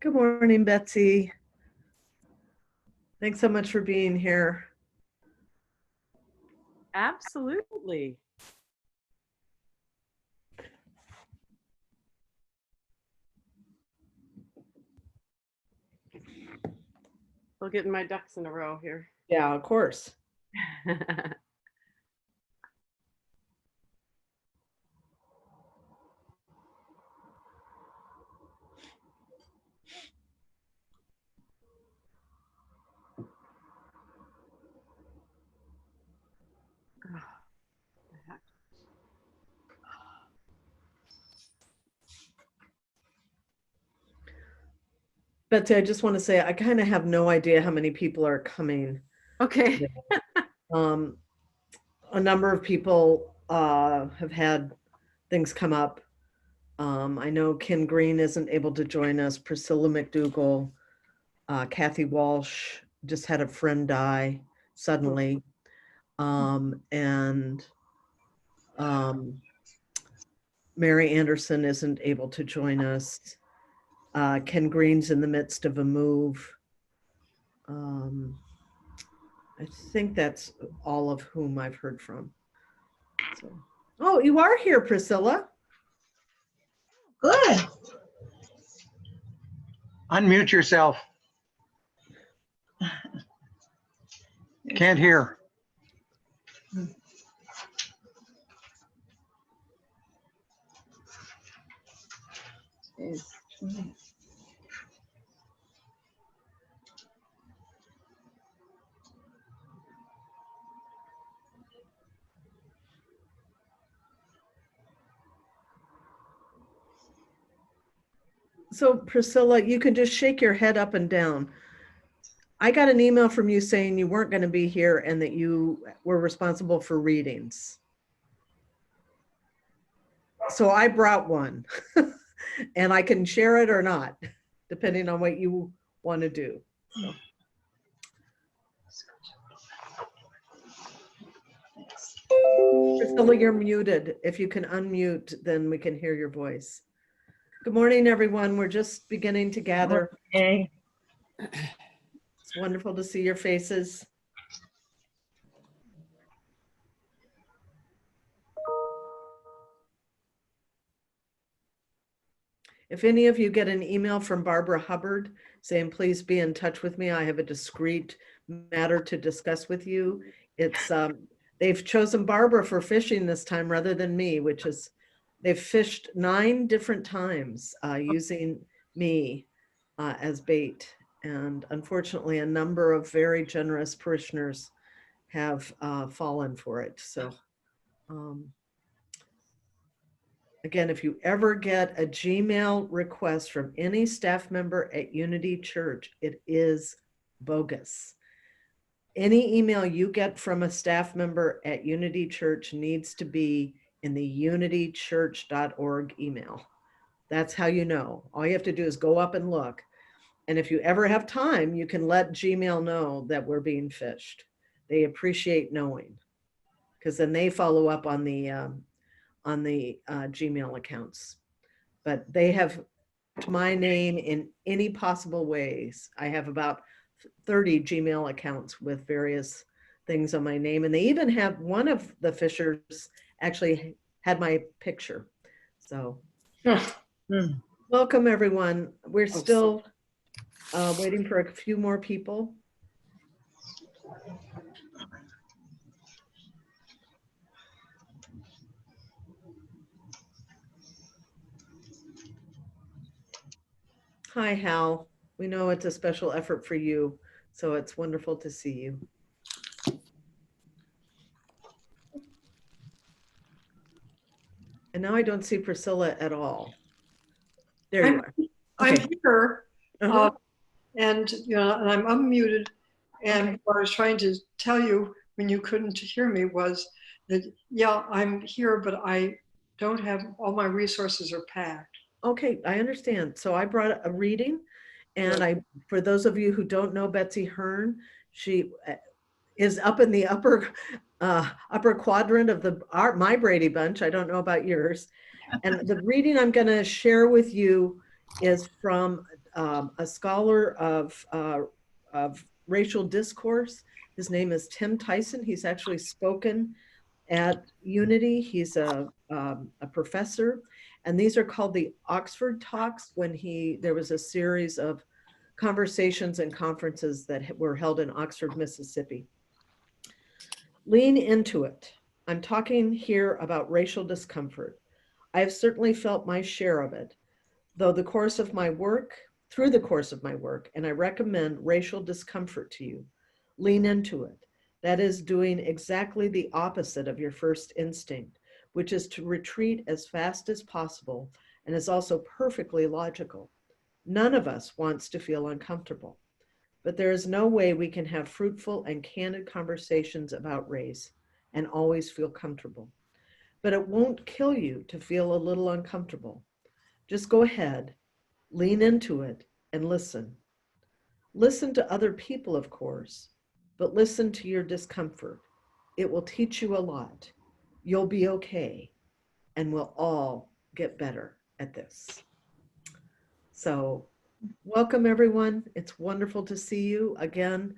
Good morning, Betsy. Thanks so much for being here. Absolutely. I'll get my ducks in a row here. Yeah, of course. Betsy, I just want to say I kind of have no idea how many people are coming. Okay. A number of people have had things come up. I know Ken Green isn't able to join us. Priscilla McDougall, Kathy Walsh just had a friend die suddenly. And Mary Anderson isn't able to join us. Ken Green's in the midst of a move. I think that's all of whom I've heard from. So. Oh, you are here, Priscilla. Good. Unmute yourself. Can't hear. So Priscilla, you can just shake your head up and down. I got an email from you saying you weren't going to be here and that you were responsible for readings. So I brought one and I can share it or not, depending on what you want to do. So. Priscilla, you're muted. If you can unmute, then we can hear your voice. Good morning, everyone. We're just beginning to gather. Okay. It's wonderful to see your faces. If any of you get an email from Barbara Hubbard saying, please be in touch with me, I have a discrete matter to discuss with you. It's they've chosen Barbara for fishing this time rather than me, which is, they've fished 9 different times using me as bait. And unfortunately, a number of very generous parishioners have fallen for it. So again, if you ever get a Gmail request from any staff member at Unity Church, it is bogus. Any email you get from a staff member at Unity Church needs to be in the unitychurch.org email. That's how you know. All you have to do is go up and look. And if you ever have time, you can let Gmail know that we're being fished. They appreciate knowing because then they follow up on the Gmail accounts. But they have my name in any possible ways. I have about 30 Gmail accounts with various things on my name. And they even have one of the fishers actually had my picture. So welcome everyone. We're still waiting for a few more people. Hi, Hal. We know it's a special effort for you, so it's wonderful to see you. And now I don't see Priscilla at all. There you are. I'm here, Uh-huh. and and I'm unmuted. And what I was trying to tell you when you couldn't hear me was that, yeah, I'm here, but I don't have all my resources are packed. Okay, I understand. So I brought a reading, and for those of you who don't know Betsy Hearn, she is up in the upper quadrant of my Brady Bunch. I don't know about yours. And the reading I'm going to share with you is from a scholar of racial discourse. His name is Tim Tyson. He's actually spoken at Unity. He's a professor, and these are called the Oxford Talks. When there was a series of conversations and conferences that were held in Oxford, Mississippi. Lean into it. I'm talking here about racial discomfort. I have certainly felt my share of it, through the course of my work, and I recommend racial discomfort to you. Lean into it. That is doing exactly the opposite of your first instinct, which is to retreat as fast as possible and is also perfectly logical. None of us wants to feel uncomfortable, but there is no way we can have fruitful and candid conversations about race and always feel comfortable. But it won't kill you to feel a little uncomfortable. Just go ahead, lean into it, and listen. Listen to other people, of course, but listen to your discomfort. It will teach you a lot. You'll be okay, and we'll all get better at this. So welcome, everyone. It's wonderful to see you again.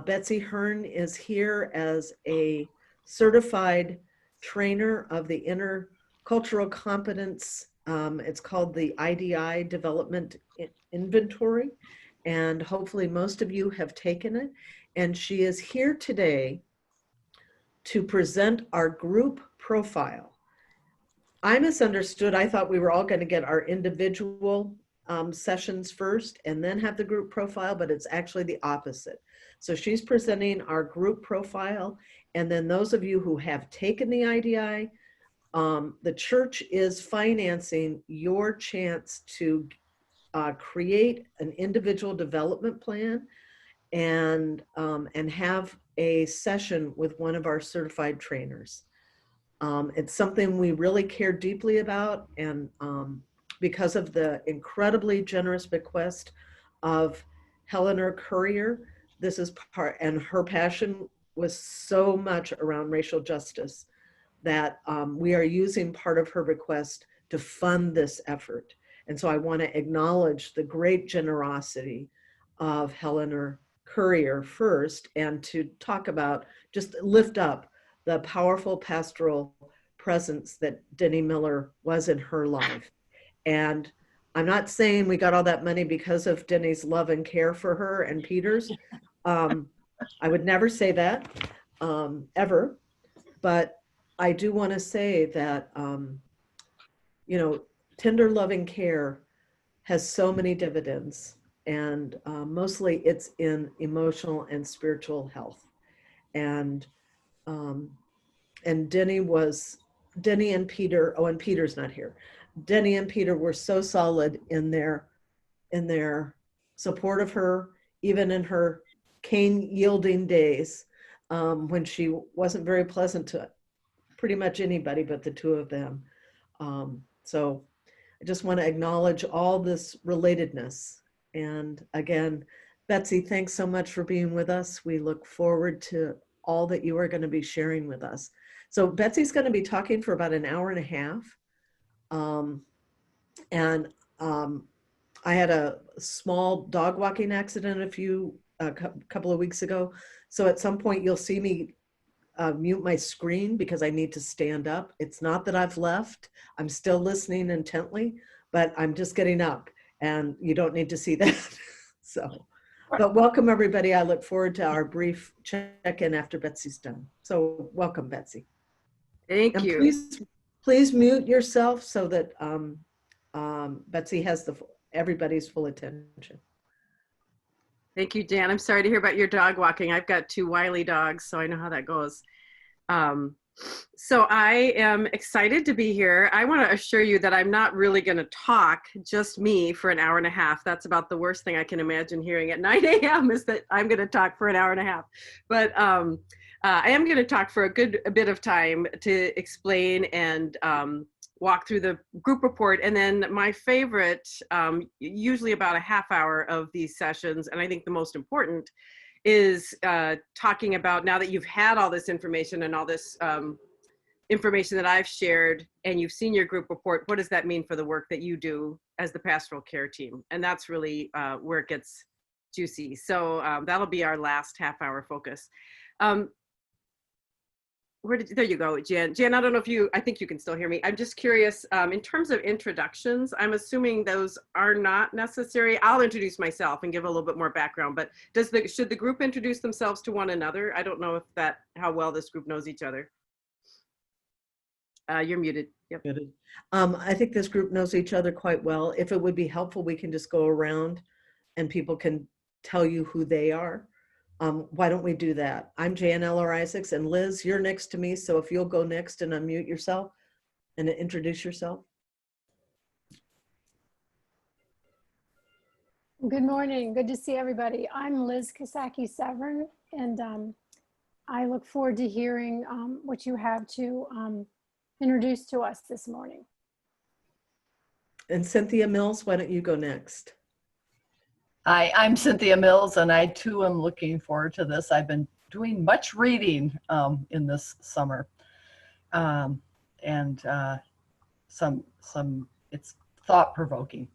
Betsy Hearn is here as a certified trainer of the intercultural competence. It's called the IDI Development Inventory, and hopefully most of you have taken it. And she is here today to present our group profile. I misunderstood. I thought we were all going to get our individual sessions first and then have the group profile, but it's actually the opposite. So she's presenting our group profile, and then those of you who have taken the IDI, the church is financing your chance to create an individual development plan and have a session with one of our certified trainers. It's something we really care deeply about, and because of the incredibly generous bequest of Helena Courier, this is part, and her passion was so much around racial justice that we are using part of her bequest to fund this effort. And so I want to acknowledge the great generosity of Helena Courier first, and to talk about, just lift up the powerful pastoral presence that Denny Miller was in her life. And I'm not saying we got all that money because of Denny's love and care for her and Peter's. I would never say that, ever. But I do want to say that, you know, tender loving care has so many dividends, and mostly it's in emotional and spiritual health. And Denny and Peter, oh, and Peter's not here. Denny and Peter were so solid in their support of her, even in her cane yielding days, when she wasn't very pleasant to pretty much anybody but the two of them. So I just want to acknowledge all this relatedness. And again, Betsy, thanks so much for being with us. We look forward to all that you are going to be sharing with us. So Betsy's going to be talking for about an hour and a half. I had a small dog walking accident a couple of weeks ago. So at some point you'll see me mute my screen because I need to stand up. It's not that I've left. I'm still listening intently, but I'm just getting up, and you don't need to see that. So, but welcome everybody. I look forward to our brief check-in after Betsy's done. So welcome, Betsy. Thank you. Please mute yourself so that Betsy has everybody's full attention. Thank you, Jan. I'm sorry to hear about your dog walking. I've got two wily dogs, so I know how that goes. So I am excited to be here. I want to assure you that I'm not really going to talk, just me, for an hour and a half. That's about the worst thing I can imagine hearing at 9 a.m. is that I'm going to talk for an hour and a half. But I am going to talk for a bit of time to explain and walk through the group report. And then my favorite, usually about a half hour of these sessions, and I think the most important, is talking about, now that you've had all this information and all this information that I've shared and you've seen your group report, what does that mean for the work that you do as the pastoral care team? And that's really where it gets juicy. So that'll be our last half-hour focus. There you go, Jan. Jan, I don't know if I think you can still hear me. I'm just curious, in terms of introductions, I'm assuming those are not necessary. I'll introduce myself and give a little bit more background, but should the group introduce themselves to one another? I don't know how well this group knows each other. You're muted. Yep. Muted. I think this group knows each other quite well. If it would be helpful, we can just go around and people can tell you who they are. Why don't we do that? I'm Jan Eller Isaacs, and Liz, you're next to me. So if you'll go next and unmute yourself and introduce yourself. Good morning. Good to see everybody. I'm Liz Kosaki-Severn, and I look forward to hearing what you have to introduce to us this morning. And Cynthia Mills, why don't you go next? Hi, I'm Cynthia Mills, and I too am looking forward to this. I've been doing much reading in this summer, and it's thought-provoking.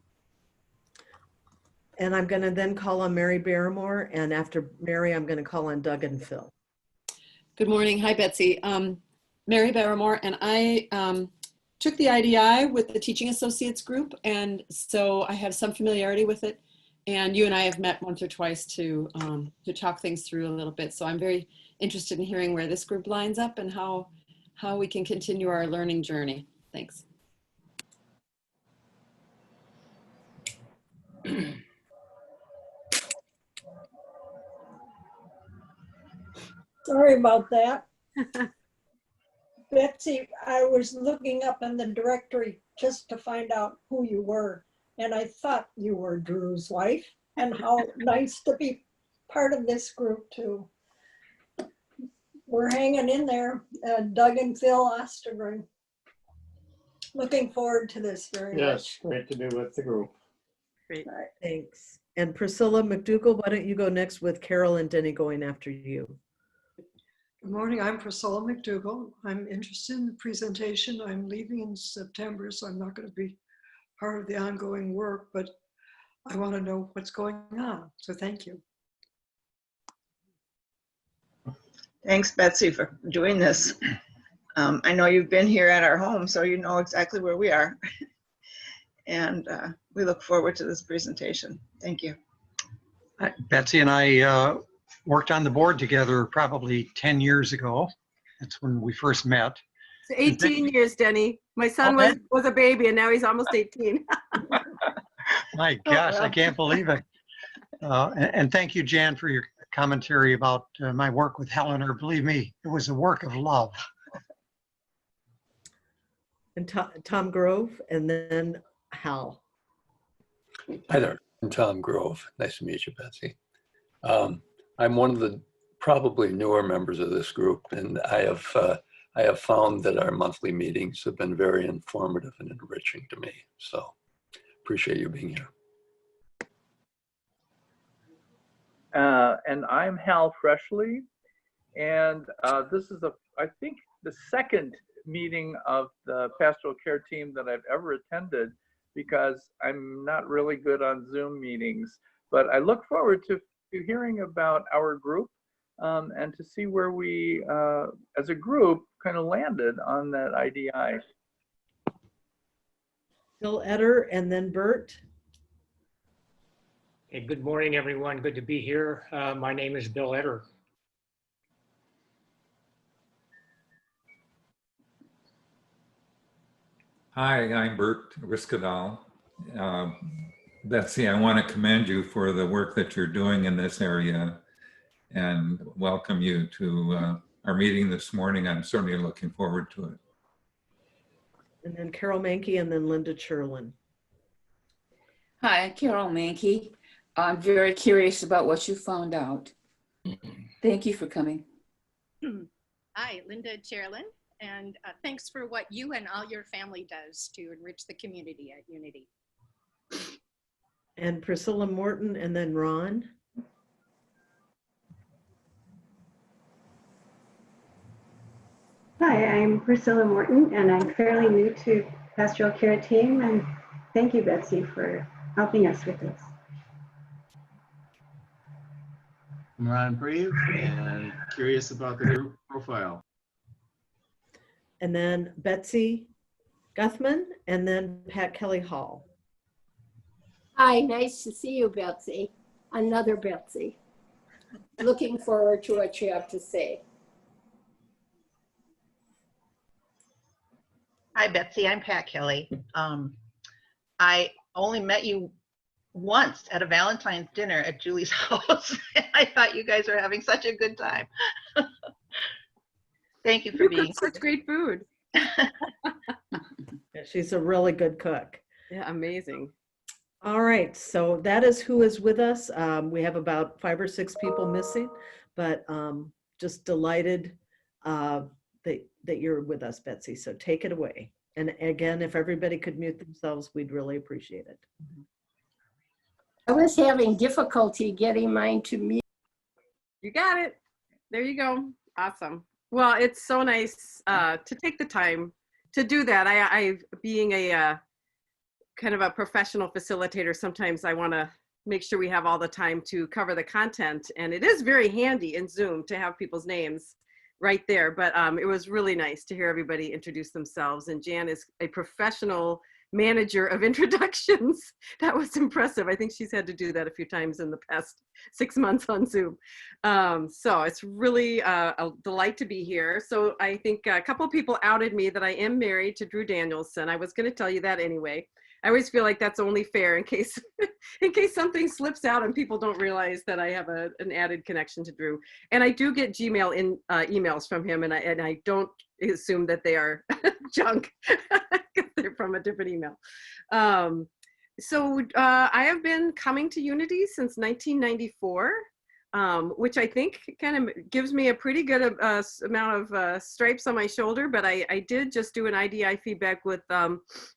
And I'm going to then call on Mary Barrymore, and after Mary, I'm going to call on Doug and Phil. Good morning. Hi, Betsy. Mary Barrymore, and I took the IDI with the Teaching Associates group, and so I have some familiarity with it. And you and I have met once or twice to talk things through a little bit. So I'm very interested in hearing where this group lines up and how we can continue our learning journey. Thanks. Sorry about that. Betsy, I was looking up in the directory just to find out who you were. And I thought you were Drew's wife, and how nice to be part of this group too. We're hanging in there, Doug and Phil Ostergren. Looking forward to this very much. Yes, great to be with the group. Great. All right. Thanks. And Priscilla McDougall, why don't you go next with Carol and Denny going after you? Good morning, I'm Pastoral McDougall. I'm interested in the presentation. I'm leaving in September, so I'm not going to be part of the ongoing work, but I want to know what's going on. So thank you. Thanks, Betsy, for doing this. I know you've been here at our home, so you know exactly where we are. And we look forward to this presentation. Thank you. Betsy and I worked on the board together probably 10 years ago. That's when we first met. So 18 years, Denny. My son was a baby, and now he's almost 18. My gosh, I can't believe it. And thank you, Jan, for your commentary about my work with Helena. Believe me, it was a work of love. And Tom Grove, and then Hal. Hi there, I'm Tom Grove. Nice to meet you, Betsy. I'm one of the probably newer members of this group, and I have found that our monthly meetings have been very informative and enriching to me. So appreciate you being here. And I'm Hal Freshley, and this is I think the second meeting of the pastoral care team that I've ever attended, because I'm not really good on Zoom meetings, but I look forward to hearing about our group and to see where we, as a group, kind of landed on that IDI. Phil Etter, and then Bert. Hey, good morning, everyone. Good to be here. My name is Bill Etter. Hi, I'm Bert Riskadal. Betsy, I want to commend you for the work that you're doing in this area and welcome you to our meeting this morning. I'm certainly looking forward to it. And then Carol Mankey, and then Linda Cherlin. Hi, Carol Mankey. I'm very curious about what you found out. Thank you for coming. Hi, Linda Cherlin, and thanks for what you and all your family does to enrich the community at Unity. And Priscilla Morton, and then Ron. Hi, I'm Priscilla Morton, and I'm fairly new to Pastoral Care team. And thank you, Betsy, for helping us with this. I'm Ron Brave, and curious about the group profile. And then Betsy Guthman, and then Pat Kelly Hall. Hi, nice to see you, Betsy. Another Betsy. Looking forward to what you have to say. Hi, Betsy. I'm Pat Kelly. I only met you once at a Valentine's dinner at Julie's house. I thought you guys were having such a good time. Thank you for being such great food. Yeah, she's a really good cook. Yeah, amazing. All right, so that is who is with us. We have about 5 or 6 people missing, but just delighted that you're with us, Betsy. So take it away. And again, if everybody could mute themselves, we'd really appreciate it. I was having difficulty getting mine to mute. You got it. There you go. Awesome. Well, it's so nice to take the time to do that. I being a kind of a professional facilitator, sometimes I want to make sure we have all the time to cover the content. And it is very handy in Zoom to have people's names right there. But it was really nice to hear everybody introduce themselves. And Jan is a professional manager of introductions. That was impressive. I think she's had to do that a few times in the past 6 months on Zoom. So it's really a delight to be here. So I think a couple people outed me that I am married to Drew Danielson. I was going to tell you that anyway. I always feel like that's only fair in case something slips out and people don't realize that I have an added connection to Drew. And I do get Gmail emails from him, and I don't assume that they are junk because they're from a different email. So I have been coming to Unity since 1994. Which I think kind of gives me a pretty good amount of stripes on my shoulder, but I did just do an IDI feedback with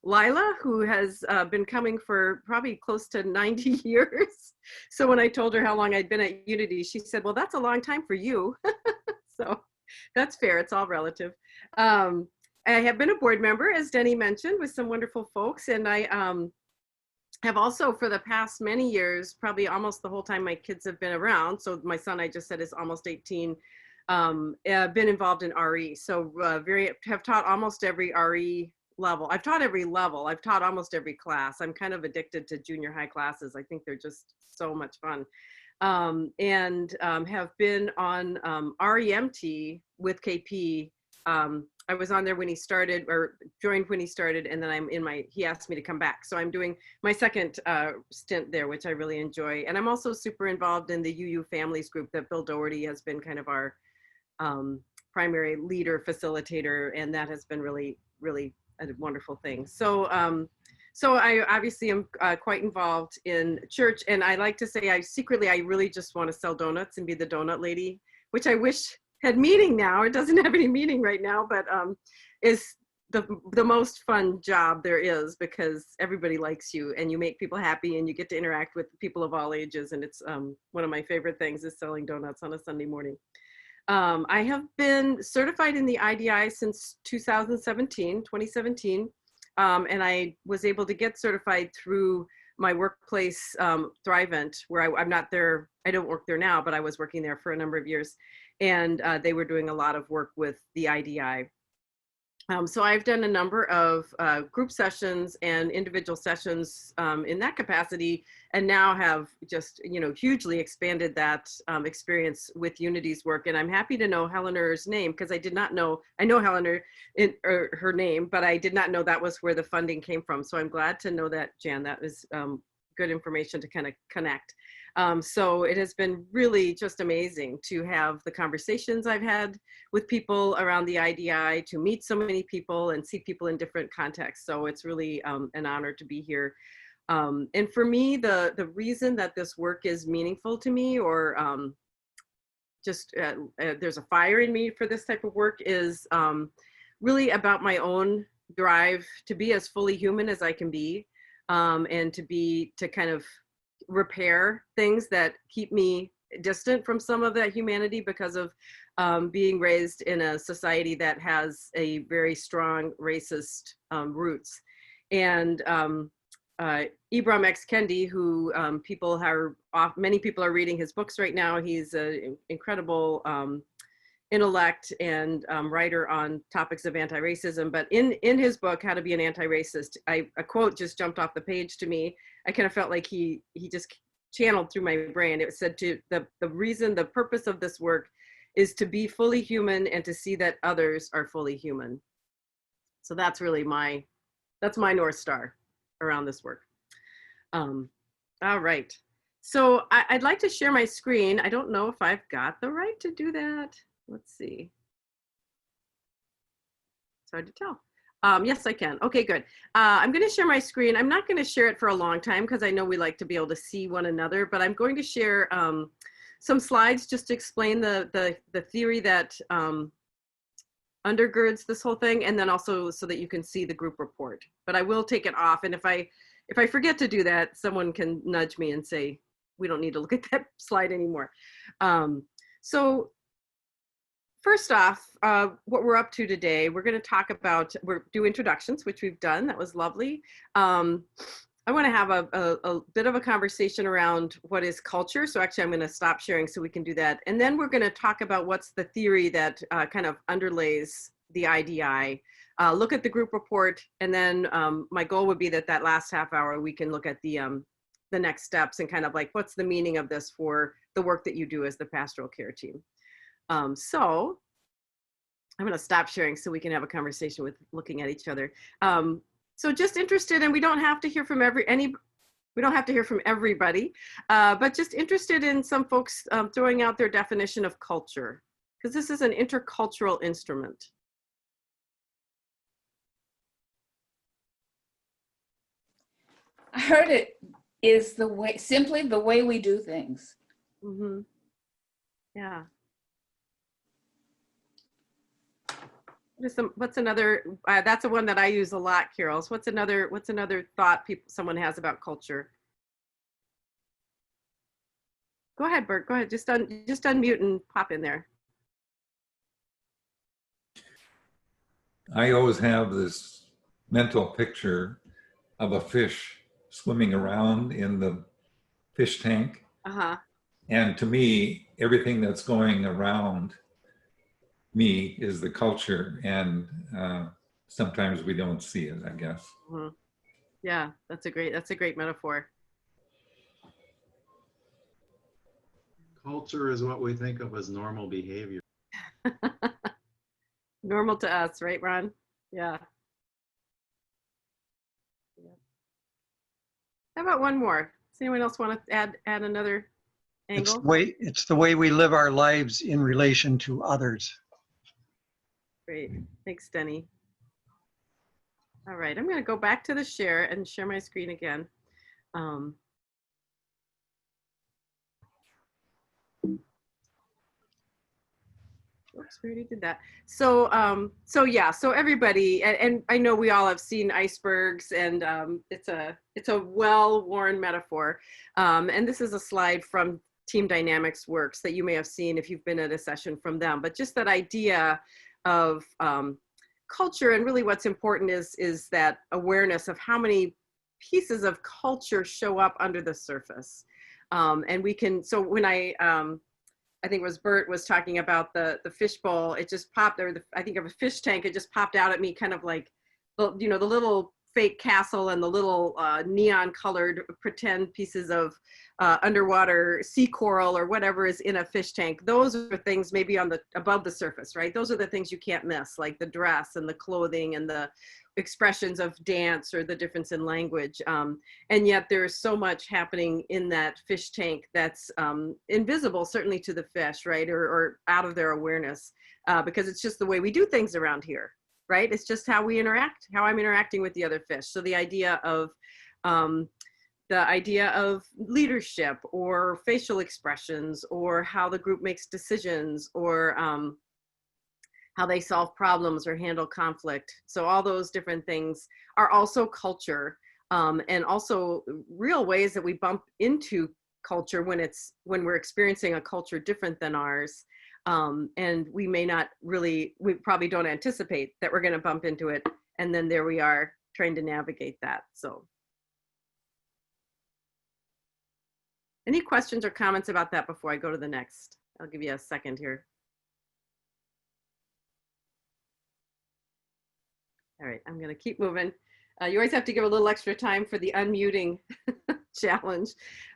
Lila, who has been coming for probably close to 90 years. So when I told her how long I'd been at Unity, she said, well, that's a long time for you. So that's fair, it's all relative. I have been a board member, as Denny mentioned, with some wonderful folks, and I have also for the past many years, probably almost the whole time my kids have been around, so my son, I just said, is almost 18, been involved in RE. So have taught almost every RE level. I've taught every level. I've taught almost every class. I'm kind of addicted to junior high classes. I think they're just so much fun. And have been on REMT with KP. I was on there when he started, or joined when he started, and then he asked me to come back. So I'm doing my second stint there, which I really enjoy. And I'm also super involved in the UU Families group that Bill Doherty has been kind of our primary leader, facilitator, and that has been really, really a wonderful thing. So so I obviously am quite involved in church, and I like to say I really just want to sell donuts and be the donut lady, which I wish had meaning now. It doesn't have any meaning right now, but is the most fun job there is, because everybody likes you and you make people happy and you get to interact with people of all ages. And it's one of my favorite things is selling donuts on a Sunday morning. I have been certified in the IDI since 2017, and I was able to get certified through my workplace, Thrivent, where I'm not there. I don't work there now, but I was working there for a number of years. And they were doing a lot of work with the IDI. So I've done a number of group sessions and individual sessions in that capacity, and now have just, hugely expanded that experience with Unity's work. And I'm happy to know Helenor's name, because I did not know, I know Helenor, her name, but I did not know that was where the funding came from. So I'm glad to know that, Jan. That was good information to kind of connect. So it has been really just amazing to have the conversations I've had with people around the IDI, to meet so many people and see people in different contexts. So it's really an honor to be here. And for me, the reason that this work is meaningful to me, or there's a fire in me for this type of work, is really about my own drive to be as fully human as I can be, and to kind of repair things that keep me distant from some of that humanity because of being raised in a society that has a very strong racist roots. And Ibram X. Kendi, who many people are reading his books right now. He's an incredible intellect and writer on topics of anti-racism. But in his book, How to Be an Anti-Racist, a quote just jumped off the page to me. I kind of felt like he just channeled through my brain. It said, the purpose of this work is to be fully human and to see that others are fully human. So that's really that's my North Star around this work. All right. So I'd like to share my screen. I don't know if I've got the right to do that. Let's see. It's hard to tell. Yes, I can. Okay, good. I'm going to share my screen. I'm not going to share it for a long time because I know we like to be able to see one another, but I'm going to share some slides just to explain the theory that undergirds this whole thing, and then also so that you can see the group report. But I will take it off, and if I forget to do that, someone can nudge me and say, we don't need to look at that slide anymore. So first off, what we're up to today, we're going to talk about, we'll do introductions, which we've done. That was lovely. I want to have a bit of a conversation around what is culture. So actually, I'm going to stop sharing so we can do that. And then we're going to talk about what's the theory that kind of underlays the IDI. Look at the group report. And then my goal would be that last half hour, we can look at the next steps and kind of like, what's the meaning of this for the work that you do as the pastoral care team. So I'm going to stop sharing so we can have a conversation with looking at each other. So just interested, and we don't have to hear from everybody, but just interested in some folks throwing out their definition of culture, because this is an intercultural instrument. I heard it is simply the way we do things. Mm-hmm. Yeah. What's another? That's the one that I use a lot, Carol. So what's another thought someone has about culture? Go ahead, Bert. Go ahead. Just unmute and pop in there. I always have this mental picture of a fish swimming around in the fish tank. Uh-huh. And to me, everything that's going around me is the culture, and sometimes we don't see it, I guess. Mm-hmm. Yeah, that's a great metaphor. Culture is what we think of as normal behavior. Normal to us, right, Ron? Yeah. How about one more? Does anyone else want to add another angle? It's the way we live our lives in relation to others. Great. Thanks, Denny. All right, I'm going to go back to the share and share my screen again. Oops, we already did that. So everybody, and I know we all have seen icebergs, and it's a well-worn metaphor. And this is a slide from Team Dynamics Works that you may have seen if you've been at a session from them. But just that idea of culture, and really what's important is that awareness of how many pieces of culture show up under the surface. And we can, so when I think it was Bert was talking about the fishbowl, it just popped, or I think of a fish tank, it just popped out at me, kind of like, the little fake castle and the little neon colored pretend pieces of underwater sea coral or whatever is in a fish tank. Those are things maybe above the surface, right? Those are the things you can't miss, like the dress and the clothing and the expressions of dance or the difference in language. And yet there's so much happening in that fish tank that's invisible, certainly to the fish, right? Or out of their awareness, because it's just the way we do things around here, right? It's just how we interact, how I'm interacting with the other fish. So the idea of leadership or facial expressions, or how the group makes decisions, or how they solve problems or handle conflict. So all those different things are also culture, and also real ways that we bump into culture when we're experiencing a culture different than ours. And we probably don't anticipate that we're going to bump into it. And then there we are trying to navigate that. So any questions or comments about that before I go to the next? I'll give you a second here. All right, I'm going to keep moving. You always have to give a little extra time for the unmuting challenge.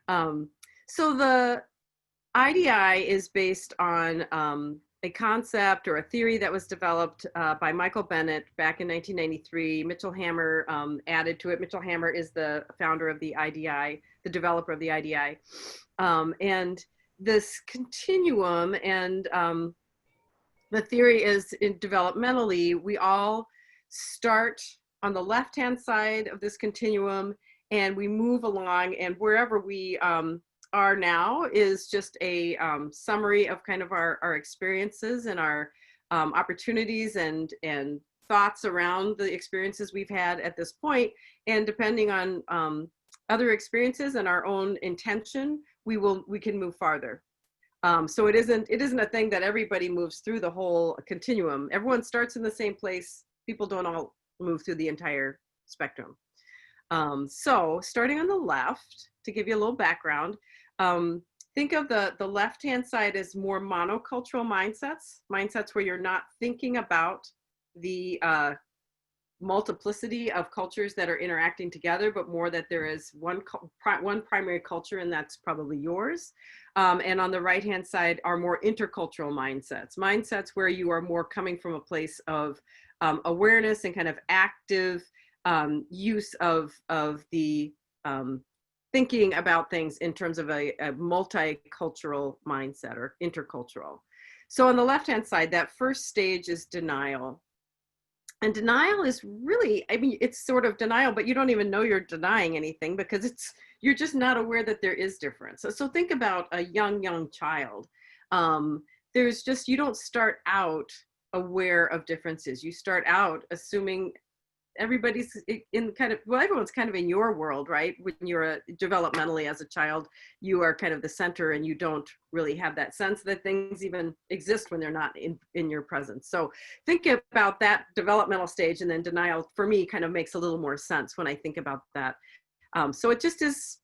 So the IDI is based on a concept or a theory that was developed by Michael Bennett back in 1993. Mitchell Hammer added to it. Mitchell Hammer is the founder of the IDI, the developer of the IDI. And this continuum and the theory is developmentally, we all start on the left-hand side of this continuum and we move along, and wherever we are now is just a summary of kind of our experiences and our opportunities and thoughts around the experiences we've had at this point. And depending on other experiences and our own intention, we can move farther. So it isn't a thing that everybody moves through the whole continuum. Everyone starts in the same place. People don't all move through the entire spectrum. So starting on the left, to give you a little background, think of the left-hand side as more monocultural mindsets where you're not thinking about the multiplicity of cultures that are interacting together, but more that there is one primary culture, and that's probably yours. And on the right-hand side are more intercultural mindsets where you are more coming from a place of awareness and kind of active use of the thinking about things in terms of a multicultural mindset or intercultural. So on the left-hand side, that first stage is denial. And denial is really, I mean, it's sort of denial, but you don't even know you're denying anything because you're just not aware that there is difference. So think about a young child. You don't start out aware of differences. You start out assuming everybody's everyone's kind of in your world, right? When you're developmentally as a child, you are kind of the center and you don't really have that sense that things even exist when they're not in your presence. So think about that developmental stage, and then denial for me kind of makes a little more sense when I think about that. So it just is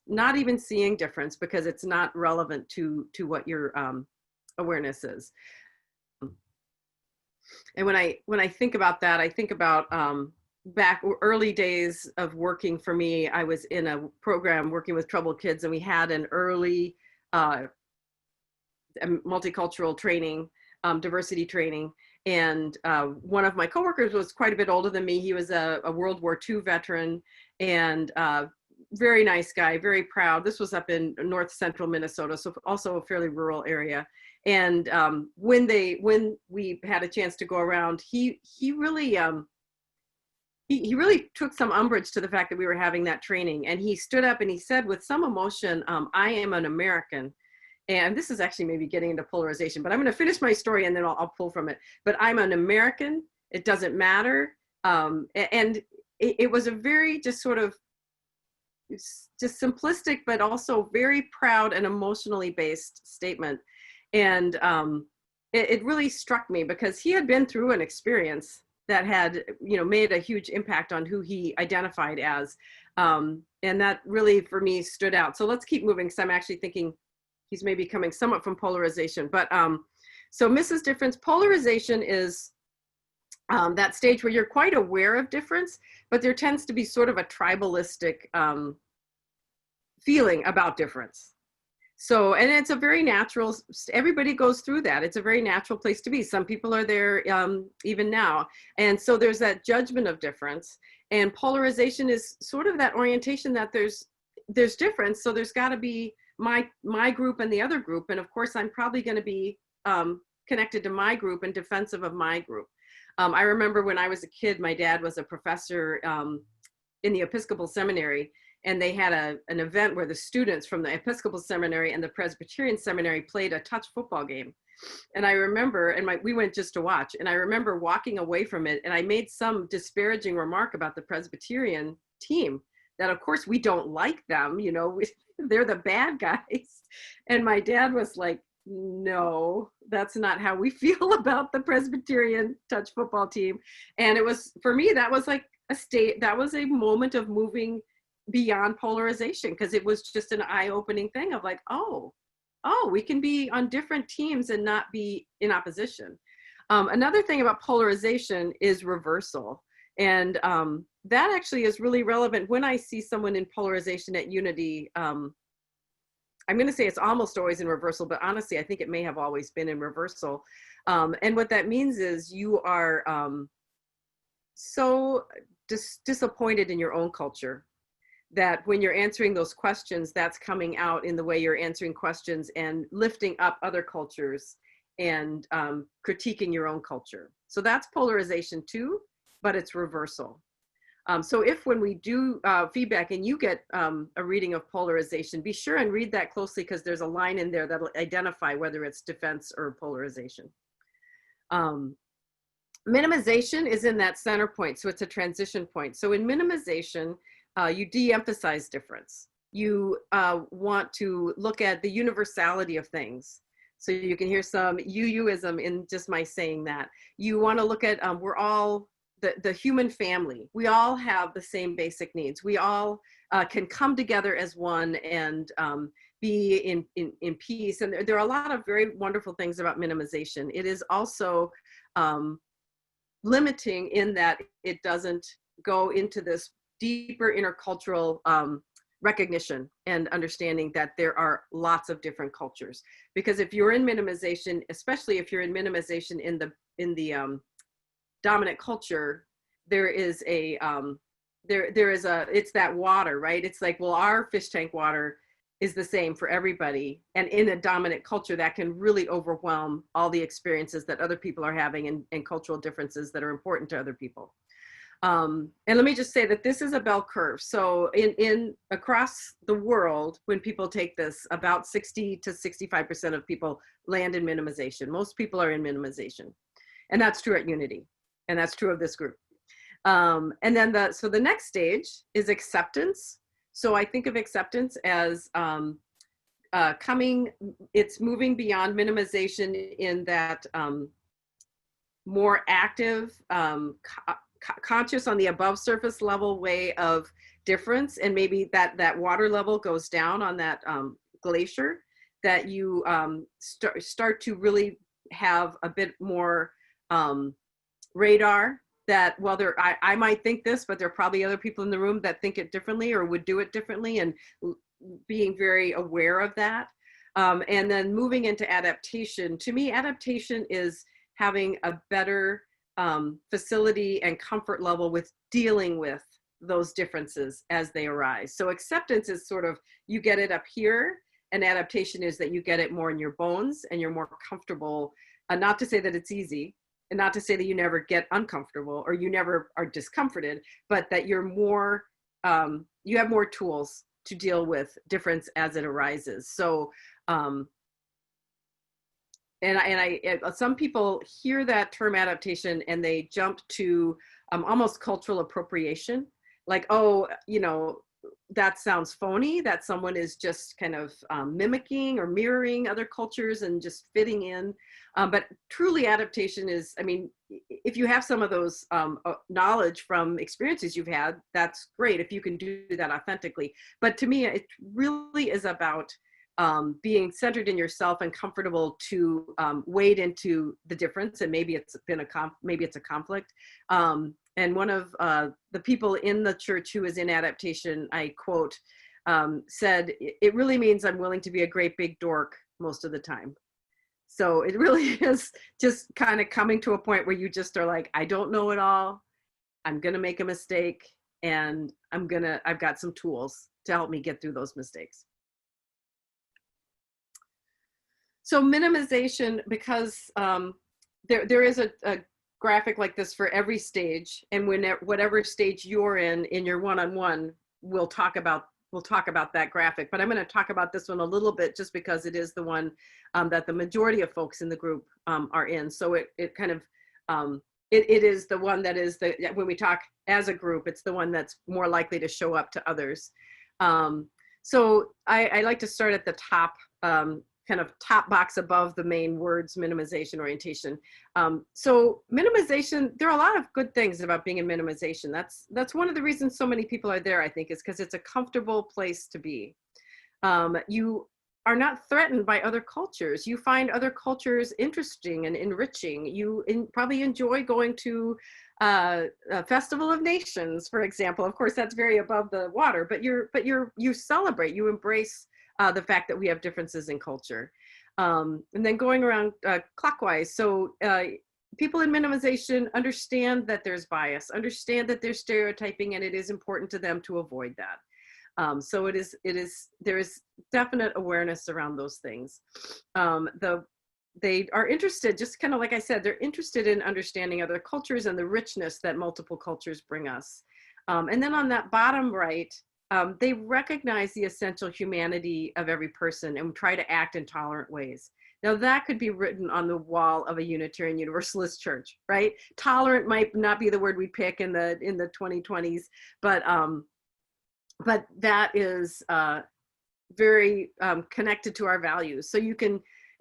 not even seeing difference because it's not relevant to what your awareness is. And when I think about that, I think about back early days of working for me. I was in a program working with troubled kids, and we had an early multicultural training, diversity training. And one of my coworkers was quite a bit older than me. He was a World War II veteran and very nice guy, very proud. This was up in north central Minnesota, so also a fairly rural area. And when we had a chance to go around, he really took some umbrage to the fact that we were having that training. And he stood up and he said with some emotion, "I am an American." And this is actually maybe getting into polarization, but I'm going to finish my story and then I'll pull from it. But I'm an American. It doesn't matter. And it was a very just sort of just simplistic, but also very proud and emotionally based statement. And it really struck me because he had been through an experience that had, made a huge impact on who he identified as. And that really, for me, stood out. So let's keep moving because I'm actually thinking he's maybe coming somewhat from polarization. But so Mrs. Difference, polarization is that stage where you're quite aware of difference, but there tends to be sort of a tribalistic feeling about difference. So, and it's a very natural, everybody goes through that. It's a very natural place to be. Some people are there even now. And so there's that judgment of difference, and polarization is sort of that orientation that there's difference. So there's got to be my group and the other group. And of course, I'm probably going to be connected to my group and defensive of my group. I remember when I was a kid, my dad was a professor in the Episcopal Seminary. And they had an event where the students from the Episcopal Seminary and the Presbyterian Seminary played a touch football game. And I remember, we went just to watch, and I remember walking away from it, and I made some disparaging remark about the Presbyterian team that of course we don't like them, you know, they're the bad guys. And my dad was like, no, that's not how we feel about the Presbyterian touch football team. And it was, for me, that was like that was a moment of moving beyond polarization, because it was just an eye-opening thing of like, oh, we can be on different teams and not be in opposition. Another thing about polarization is reversal. And that actually is really relevant when I see someone in polarization at Unity. I'm going to say it's almost always in reversal, but honestly, I think it may have always been in reversal. And what that means is you are so disappointed in your own culture that when you're answering those questions, that's coming out in the way you're answering questions and lifting up other cultures and critiquing your own culture. So that's polarization too, but it's reversal. So if when we do feedback and you get a reading of polarization, be sure and read that closely, because there's a line in there that'll identify whether it's defense or polarization. Minimization is in that center point, so it's a transition point. So in minimization, you de-emphasize difference. You want to look at the universality of things. So you can hear some you-ism in just my saying that. You want to look at, we're all the human family. We all have the same basic needs. We all can come together as one and be in peace. And there are a lot of very wonderful things about minimization. It is also limiting in that it doesn't go into this deeper intercultural recognition and understanding that there are lots of different cultures. Because if you're in minimization, especially if you're in minimization in the dominant culture, there is a it's that water, right? It's like, well, our fish tank water is the same for everybody, and in a dominant culture that can really overwhelm all the experiences that other people are having and cultural differences that are important to other people. And let me just say that this is a bell curve. So in across the world, when people take this, about 60 to 65% of people land in minimization. Most people are in minimization, and that's true at Unity, and that's true of this group. And then the next stage is acceptance. So I think of acceptance as it's moving beyond minimization in that more active, conscious on the above surface level way of difference, and maybe that water level goes down on that glacier, that you start to really have a bit more radar that, well, I might think this, but there are probably other people in the room that think it differently or would do it differently, and being very aware of that. And then moving into adaptation. To me, adaptation is having a better facility and comfort level with dealing with those differences as they arise. So acceptance is sort of, you get it up here, and adaptation is that you get it more in your bones and you're more comfortable. Not to say that it's easy, and not to say that you never get uncomfortable or you never are discomforted, but that you're more, you have more tools to deal with difference as it arises. So, some people hear that term adaptation and they jump to almost cultural appropriation, like, oh, you know, that sounds phony, that someone is just kind of mimicking or mirroring other cultures and just fitting in. But truly adaptation is, I mean, if you have some of those knowledge from experiences you've had, that's great if you can do that authentically. But to me, it really is about being centered in yourself and comfortable to wade into the difference. And maybe it's been maybe it's a conflict. And one of the people in the church who is in adaptation, I quote, said, "It really means I'm willing to be a great big dork most of the time." So it really is just kind of coming to a point where you just are like, I don't know it all. I'm going to make a mistake, and I've got some tools to help me get through those mistakes. So minimization, because there is a graphic like this for every stage, and whatever stage you're in your one-on-one, we'll talk about that graphic. But I'm going to talk about this one a little bit just because it is the one that the majority of folks in the group are in. So it kind of it is the one that is when we talk as a group, it's the one that's more likely to show up to others. So I like to start at the top, kind of top box above the main words, minimization, orientation. So minimization, there are a lot of good things about being in minimization. That's one of the reasons so many people are there, I think, is because it's a comfortable place to be. You are not threatened by other cultures. You find other cultures interesting and enriching. You probably enjoy going to a Festival of Nations, for example. Of course, that's very above the water, but you celebrate, you embrace the fact that we have differences in culture. And then going around clockwise. So people in minimization understand that there's bias, understand that there's stereotyping, and it is important to them to avoid that. So there is definite awareness around those things. They are interested, just kind of like I said, they're interested in understanding other cultures and the richness that multiple cultures bring us. And then on that bottom right, they recognize the essential humanity of every person and try to act in tolerant ways. Now that could be written on the wall of a Unitarian Universalist church, right? Tolerant might not be the word we pick in the 2020s, but that is very connected to our values. So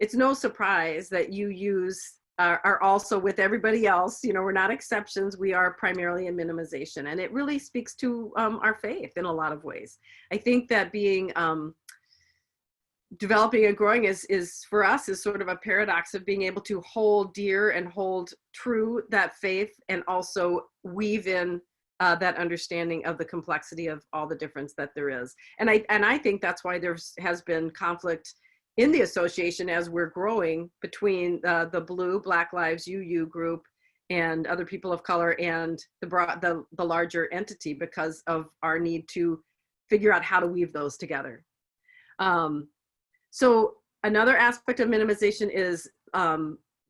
it's no surprise that you are also with everybody else. We're not exceptions. We are primarily in minimization, and it really speaks to our faith in a lot of ways. I think that being developing and growing is for us is sort of a paradox of being able to hold dear and hold true that faith, and also weave in that understanding of the complexity of all the difference that there is. And I think that's why there has been conflict in the association as we're growing between the Blue, Black Lives UU group and other people of color and the larger entity, because of our need to figure out how to weave those together. So another aspect of minimization is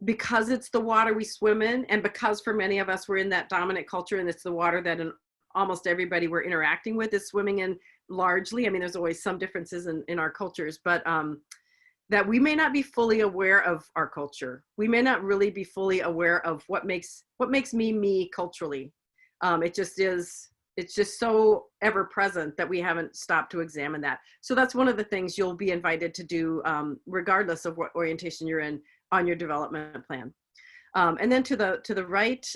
because it's the water we swim in, and because for many of us we're in that dominant culture, and it's the water that in almost everybody we're interacting with is swimming in largely. I mean, there's always some differences in our cultures, but that we may not be fully aware of our culture. We may not really be fully aware of what makes me culturally. It's just so ever present that we haven't stopped to examine that. So that's one of the things you'll be invited to do, regardless of what orientation you're in, on your development plan. And then to the right,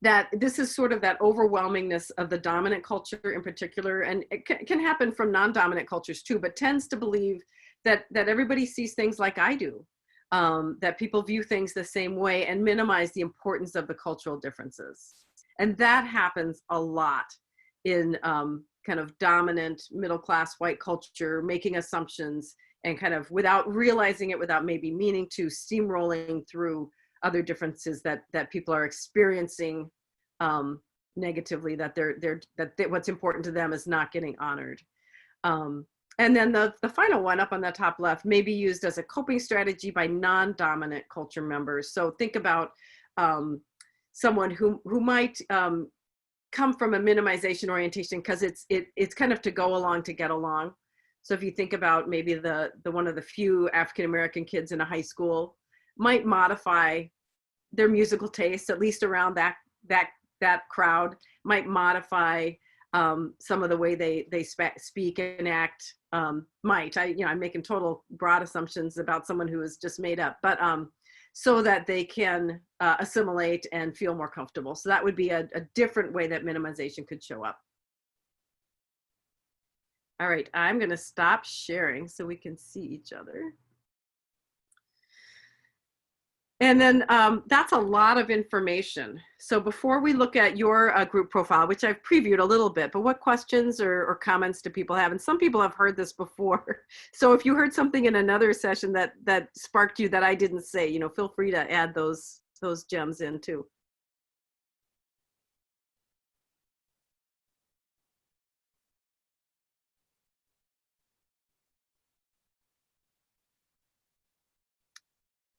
that this is sort of that overwhelmingness of the dominant culture in particular, and it can happen from non-dominant cultures too, but tends to believe that everybody sees things like I do, that people view things the same way and minimize the importance of the cultural differences. And that happens a lot in kind of dominant middle-class white culture, making assumptions and kind of without realizing it, without maybe meaning to, steamrolling through other differences that people are experiencing negatively, that what's important to them is not getting honored. And then the final one up on the top left may be used as a coping strategy by non-dominant culture members. So think about someone who might come from a minimization orientation because it's kind of to go along to get along. So if you think about maybe the one of the few African-American kids in a high school might modify their musical tastes, at least around that crowd, might modify some of the way they speak and act. I'm making total broad assumptions about someone who is just made up, but so that they can assimilate and feel more comfortable. So that would be a different way that minimization could show up. All right, I'm gonna stop sharing so we can see each other. And then that's a lot of information. So before we look at your group profile, which I've previewed a little bit, but what questions or comments do people have? And some people have heard this before. So if you heard something in another session that sparked you that I didn't say, feel free to add those gems in too.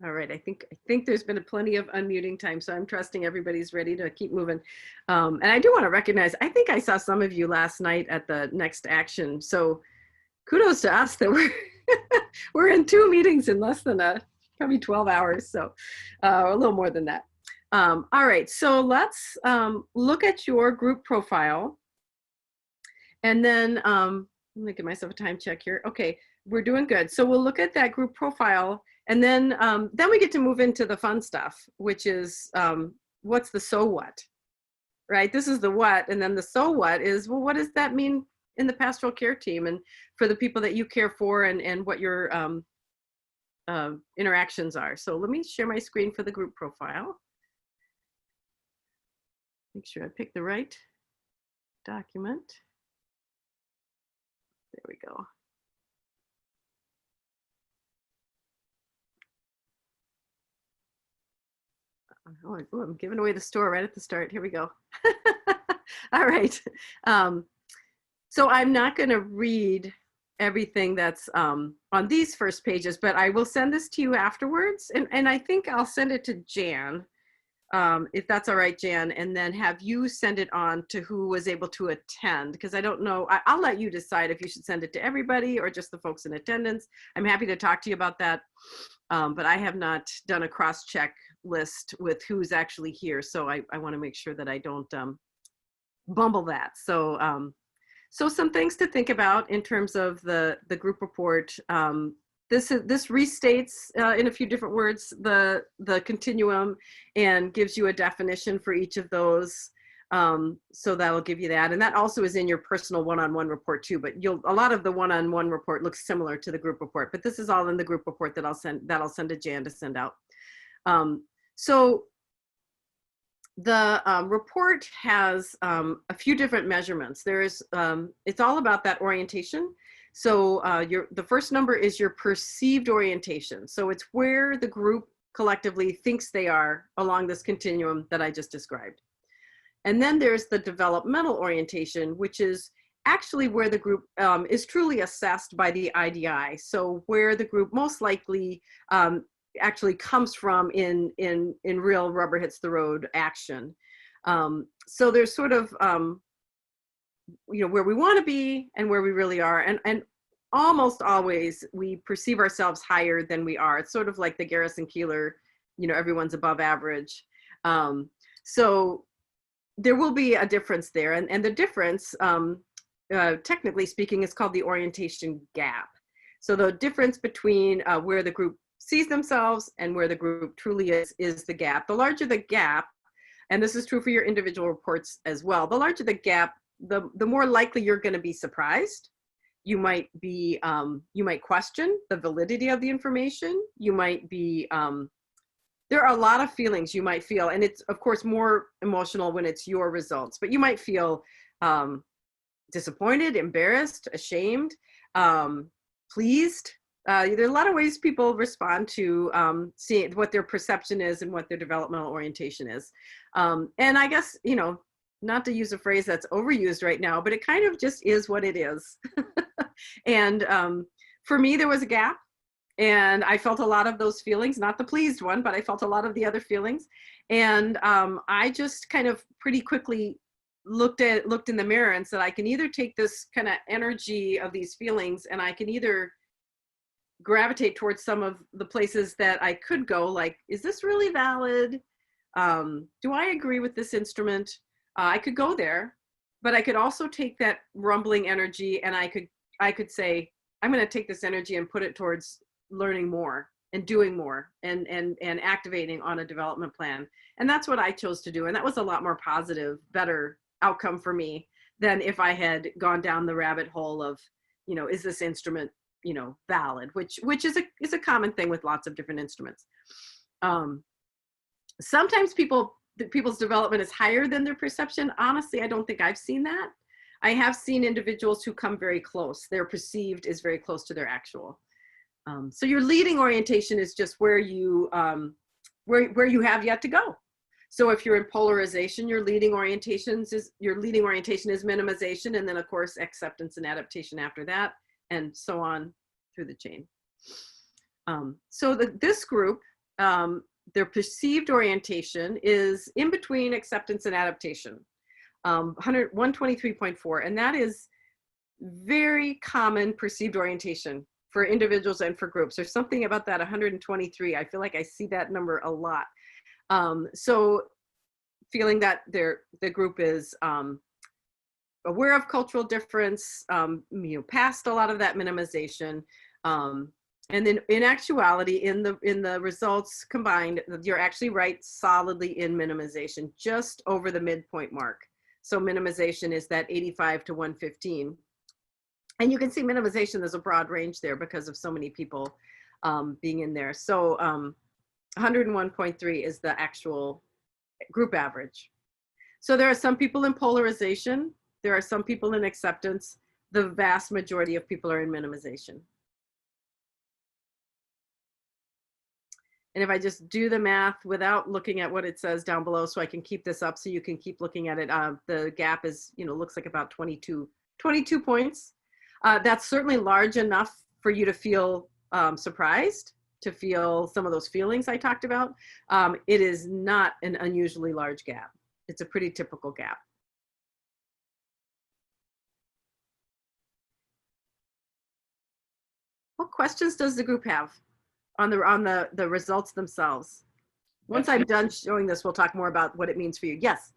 All right, I think there's been plenty of unmuting time, so I'm trusting everybody's ready to keep moving. And I do want to recognize, I think I saw some of you last night at the Next Action. So kudos to us that we're in 2 meetings in less than probably 12 hours, so a little more than that. All right, so let's look at your group profile. And then, let me give myself a time check here. Okay, we're doing good. So we'll look at that group profile, and then we get to move into the fun stuff, which is what's the so what, right? This is the what, and then the so what is, well, what does that mean in the pastoral care team and for the people that you care for, and what your interactions are. So let me share my screen for the group profile. Make sure I pick the right document. There we go. Oh, I'm giving away the store right at the start. Here we go. All right. So I'm not going to read everything that's on these first pages, but I will send this to you afterwards. And I think I'll send it to Jan, if that's all right, Jan, and then have you send it on to who was able to attend, because I don't know. I'll let you decide if you should send it to everybody or just the folks in attendance. I'm happy to talk to you about that, but I have not done a cross-check list with who's actually here, so I want to make sure that I don't bumble that. So so some things to think about in terms of the group report. This restates in a few different words the continuum and gives you a definition for each of those. So that'll give you that, and that also is in your personal one-on-one report too. But a lot of the one-on-one report looks similar to the group report, but this is all in the group report that I'll send to Jan to send out. So the report has a few different measurements. There's it's all about that orientation. So the first number is your perceived orientation. So it's where the group collectively thinks they are along this continuum that I just described. And then there's the developmental orientation, which is actually where the group is truly assessed by the IDI. So where the group most likely actually comes from in real rubber hits the road action. So there's sort of where we want to be and where we really are, and almost always we perceive ourselves higher than we are. It's sort of like the Garrison Keillor, everyone's above average. So there will be a difference there, and the difference, technically speaking, is called the orientation gap. So the difference between where the group sees themselves and where the group truly is the gap. The larger the gap, and this is true for your individual reports as well, the larger the gap, the more likely you're going to be surprised. You might be, you might question the validity of the information. You might be, there are a lot of feelings you might feel, and it's of course more emotional when it's your results, but you might feel disappointed, embarrassed, ashamed, pleased. There are a lot of ways people respond to seeing what their perception is and what their developmental orientation is. And I guess, not to use a phrase that's overused right now, but it kind of just is what it is. And for me, there was a gap, and I felt a lot of those feelings, not the pleased one, but I felt a lot of the other feelings. And I just kind of pretty quickly looked in the mirror and said, I can either take this kind of energy of these feelings, and I can either gravitate towards some of the places that I could go, like, is this really valid? Do I agree with this instrument? I could go there, but I could also take that rumbling energy, and I could say, I'm going to take this energy and put it towards learning more and doing more and activating on a development plan. And that's what I chose to do. And that was a lot more positive, better outcome for me than if I had gone down the rabbit hole of, is this instrument, valid, which is a common thing with lots of different instruments. Sometimes people's development is higher than their perception. Honestly, I don't think I've seen that. I have seen individuals who come very close. Their perceived is very close to their actual. So your leading orientation is just where you have yet to go. So if you're in polarization, your leading orientation is minimization, and then of course acceptance and adaptation after that, and so on through the chain. So this group, their perceived orientation is in between acceptance and adaptation, 123.4, and that is very common perceived orientation for individuals and for groups. There's something about that 123. I feel like I see that number a lot. So feeling that the group is aware of cultural difference, past a lot of that minimization. And then in actuality, in the results combined, you're actually right solidly in minimization, just over the midpoint mark. So minimization is that 85 to 115. And you can see minimization, there's a broad range there because of so many people being in there. So 101.3 is the actual group average. So there are some people in polarization. There are some people in acceptance. The vast majority of people are in minimization. And if I just do the math without looking at what it says down below, so I can keep this up so you can keep looking at it, the gap is, looks like about 22 points. That's certainly large enough for you to feel surprised, to feel some of those feelings I talked about. It is not an unusually large gap. It's a pretty typical gap. What questions does the group have on the results themselves? Once I'm done showing this, we'll talk more about what it means for you. Yes.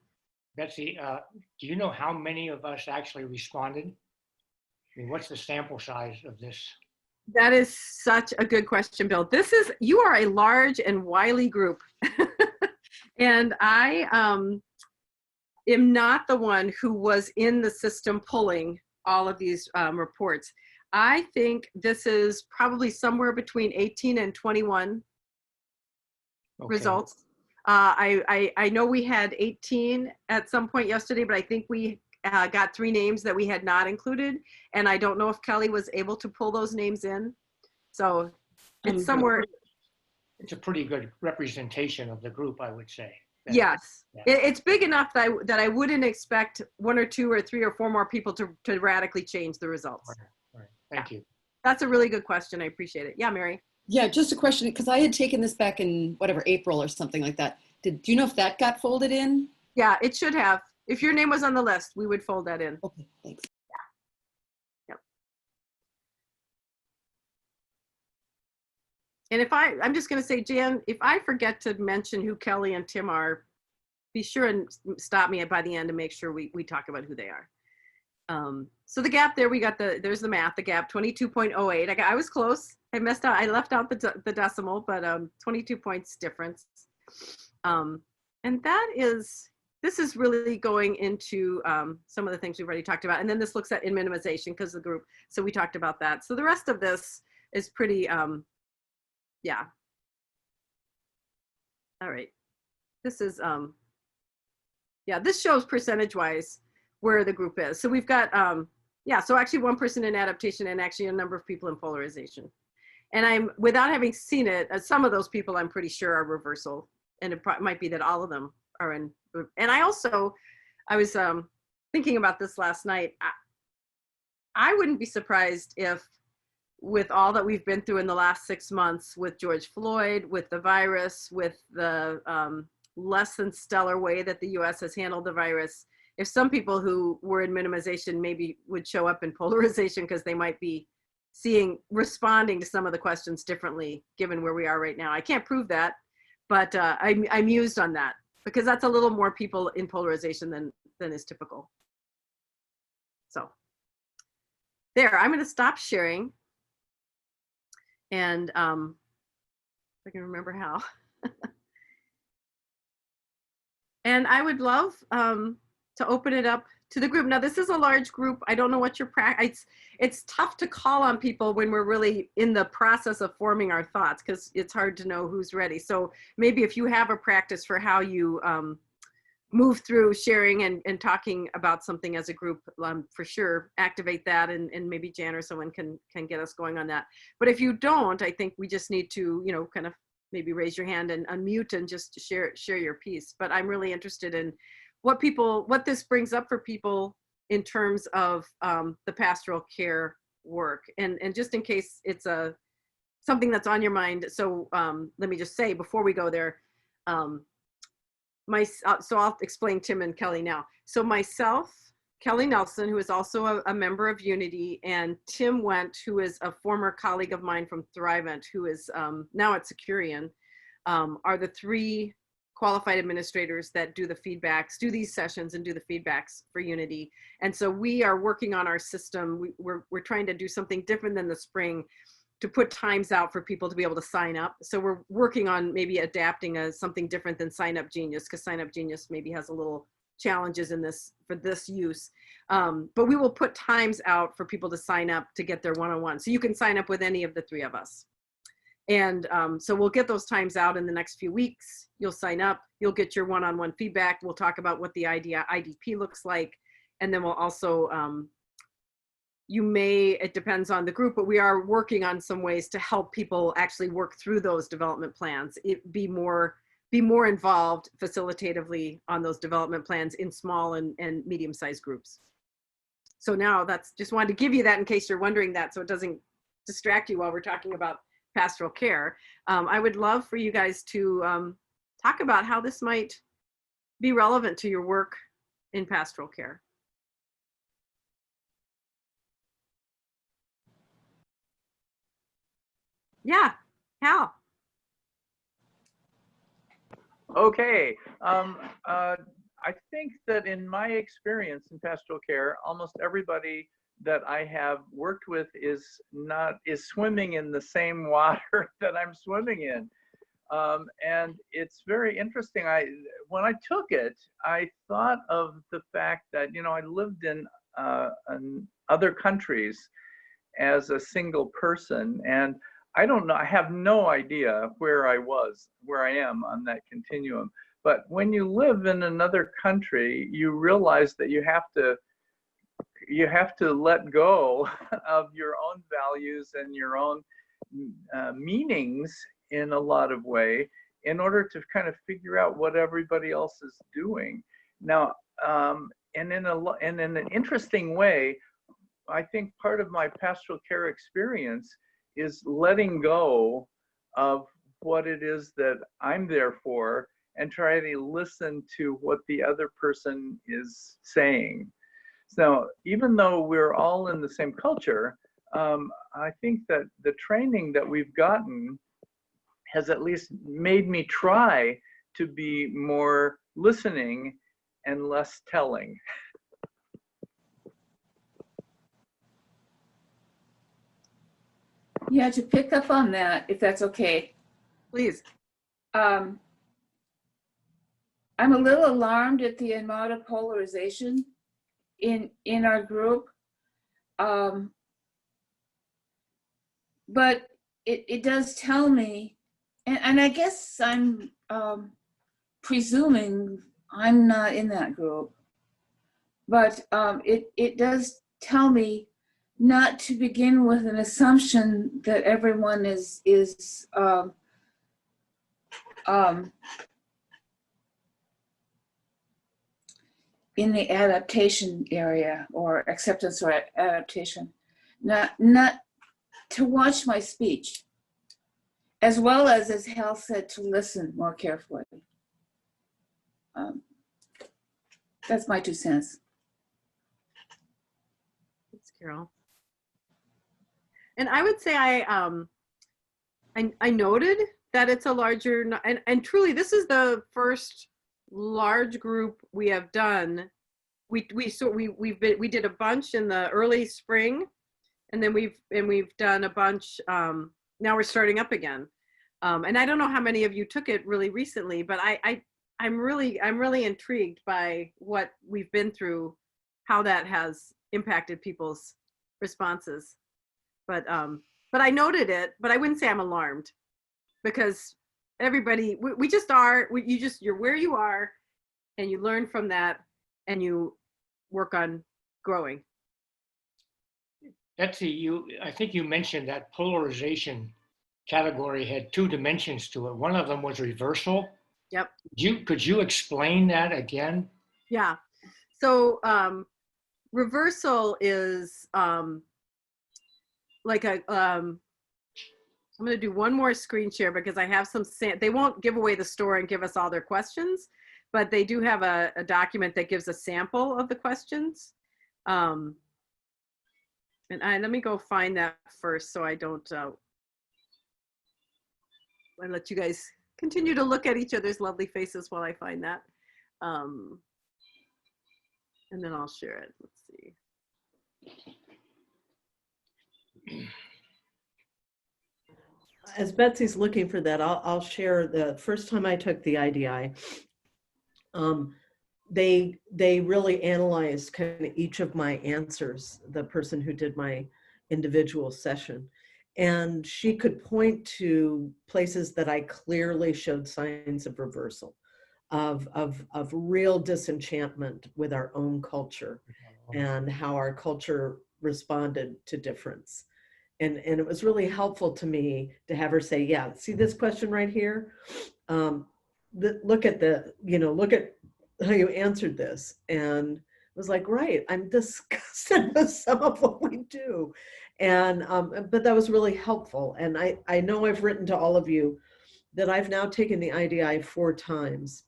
Betsy, do you know how many of us actually responded? I mean, what's the sample size of this? That is such a good question, Bill. You are a large and wily group. And I am not the one who was in the system pulling all of these reports. I think this is probably somewhere between 18 and 21 results. I know we had 18 at some point yesterday, but I think we got 3 names that we had not included. And I don't know if Kelly was able to pull those names in. So it's somewhere. It's a pretty good representation of the group, I would say. Yes, yeah. It's big enough that I wouldn't expect 1 or 2 or 3 or 4 more people to radically change the results. Right. Thank you. That's a really good question. I appreciate it. Yeah, Mary. Yeah, just a question, because I had taken this back in whatever, April or something like that. Do you know if that got folded in? Yeah, it should have. If your name was on the list, we would fold that in. Okay, thanks. Yeah. Yep. And I'm just going to say, Jan, if I forget to mention who Kelly and Tim are, be sure and stop me by the end to make sure we talk about who they are. So the gap there, there's the math, the gap, 22.08. I was close. I messed out. I left out the decimal, but 22 points difference. And this is really going into some of the things we've already talked about. And then this looks at in minimization because of the group. So we talked about that. So the rest of this is pretty, yeah. All right. This is, yeah, this shows percentage-wise where the group is. So we've got, yeah, so actually 1 person in adaptation and actually a number of people in polarization. And without having seen it, some of those people I'm pretty sure are reversal. And it might be that all of them are in. And I was thinking about this last night. I wouldn't be surprised if, with all that we've been through in the last 6 months with George Floyd, with the virus, with the less than stellar way that the US has handled the virus, if some people who were in minimization maybe would show up in polarization because they might be responding to some of the questions differently given where we are right now. I can't prove that, but I mused on that because that's a little more people in polarization than is typical. So there, I'm going to stop sharing. And if I can remember how. And I would love to open it up to the group. Now, this is a large group. I don't know what your practice. It's tough to call on people when we're really in the process of forming our thoughts because it's hard to know who's ready. So maybe if you have a practice for how you move through sharing and talking about something as a group, for sure, activate that and maybe Jan or someone can get us going on that. But if you don't, I think we just need to, kind of maybe raise your hand and unmute and just share your piece. But I'm really interested in what this brings up for people in terms of the pastoral care work. And just in case it's something that's on your mind. So let me just say before we go there, so I'll explain Tim and Kelly now. So myself, Kelly Nelson, who is also a member of Unity, and Tim Wendt, who is a former colleague of mine from Thrivent, who is now at Securian, are the 3 qualified administrators that do the feedbacks, do these sessions and do the feedbacks for Unity. And so we are working on our system. We're trying to do something different than the spring, to put times out for people to be able to sign up. So we're working on maybe adapting something different than Sign Up Genius, because Sign Up Genius maybe has a little challenges in this for this use. But we will put times out for people to sign up to get their one-on-one. So you can sign up with any of the three of us. And so we'll get those times out in the next few weeks. You'll sign up, you'll get your one-on-one feedback. We'll talk about what the IDP looks like. And then we'll also, it depends on the group, but we are working on some ways to help people actually work through those development plans. Be more involved facilitatively on those development plans in small and medium-sized groups. So now just wanted to give you that in case you're wondering that, so it doesn't distract you while we're talking about pastoral care. I would love for you guys to talk about how this might be relevant to your work in pastoral care. Yeah, Hal. Okay. I think that in my experience in pastoral care, almost everybody that I have worked with is swimming in the same water that I'm swimming in. And it's very interesting. When I took it, I thought of the fact that, I lived in other countries as a single person, and I don't know, I have no idea where I am on that continuum. But when you live in another country, you realize that you have to let go of your own values and your own meanings in a lot of way in order to kind of figure out what everybody else is doing. Now, and in an interesting way, I think part of my pastoral care experience is letting go of what it is that I'm there for and try to listen to what the other person is saying. So even though we're all in the same culture, I think that the training that we've gotten has at least made me try to be more listening and less telling. Yeah, to pick up on that, if that's okay. Please. I'm a little alarmed at the amount of polarization in our group. But it does tell me, and I guess I'm presuming I'm not in that group, but it does tell me not to begin with an assumption that everyone is in the adaptation area or acceptance or adaptation, not to watch my speech, as well as Hal said, to listen more carefully. That's my 2 cents. Thanks, Carol. And I would say I noted that it's a larger, and truly this is the first large group we have done. We did a bunch in the early spring, and then we've done a bunch. Now we're starting up again, and I don't know how many of you took it really recently, but I'm really intrigued by what we've been through, how that has impacted people's responses. But I noted it, but I wouldn't say I'm alarmed, because everybody, we just are, you're where you are, and you learn from that, and you work on growing. Betsy, I think you mentioned that polarization category had 2 dimensions to it. One of them was reversal. Yep. Could you explain that again? Yeah. So reversal is like I'm going to do one more screen share because I have they won't give away the store and give us all their questions, but they do have a document that gives a sample of the questions. And let me go find that first so I don't, I let you guys continue to look at each other's lovely faces while I find that. And then I'll share it. Let's see. As Betsy's looking for that, I'll share the first time I took the IDI. They really analyzed kind of each of my answers, the person who did my individual session. And she could point to places that I clearly showed signs of reversal, of real disenchantment with our own culture and how our culture responded to difference. And it was really helpful to me to have her say, yeah, see this question right here? Look at how you answered this. And it was like, right, I'm disgusted with some of what we do. And, but that was really helpful. And I know I've written to all of you that I've now taken the IDI 4 times.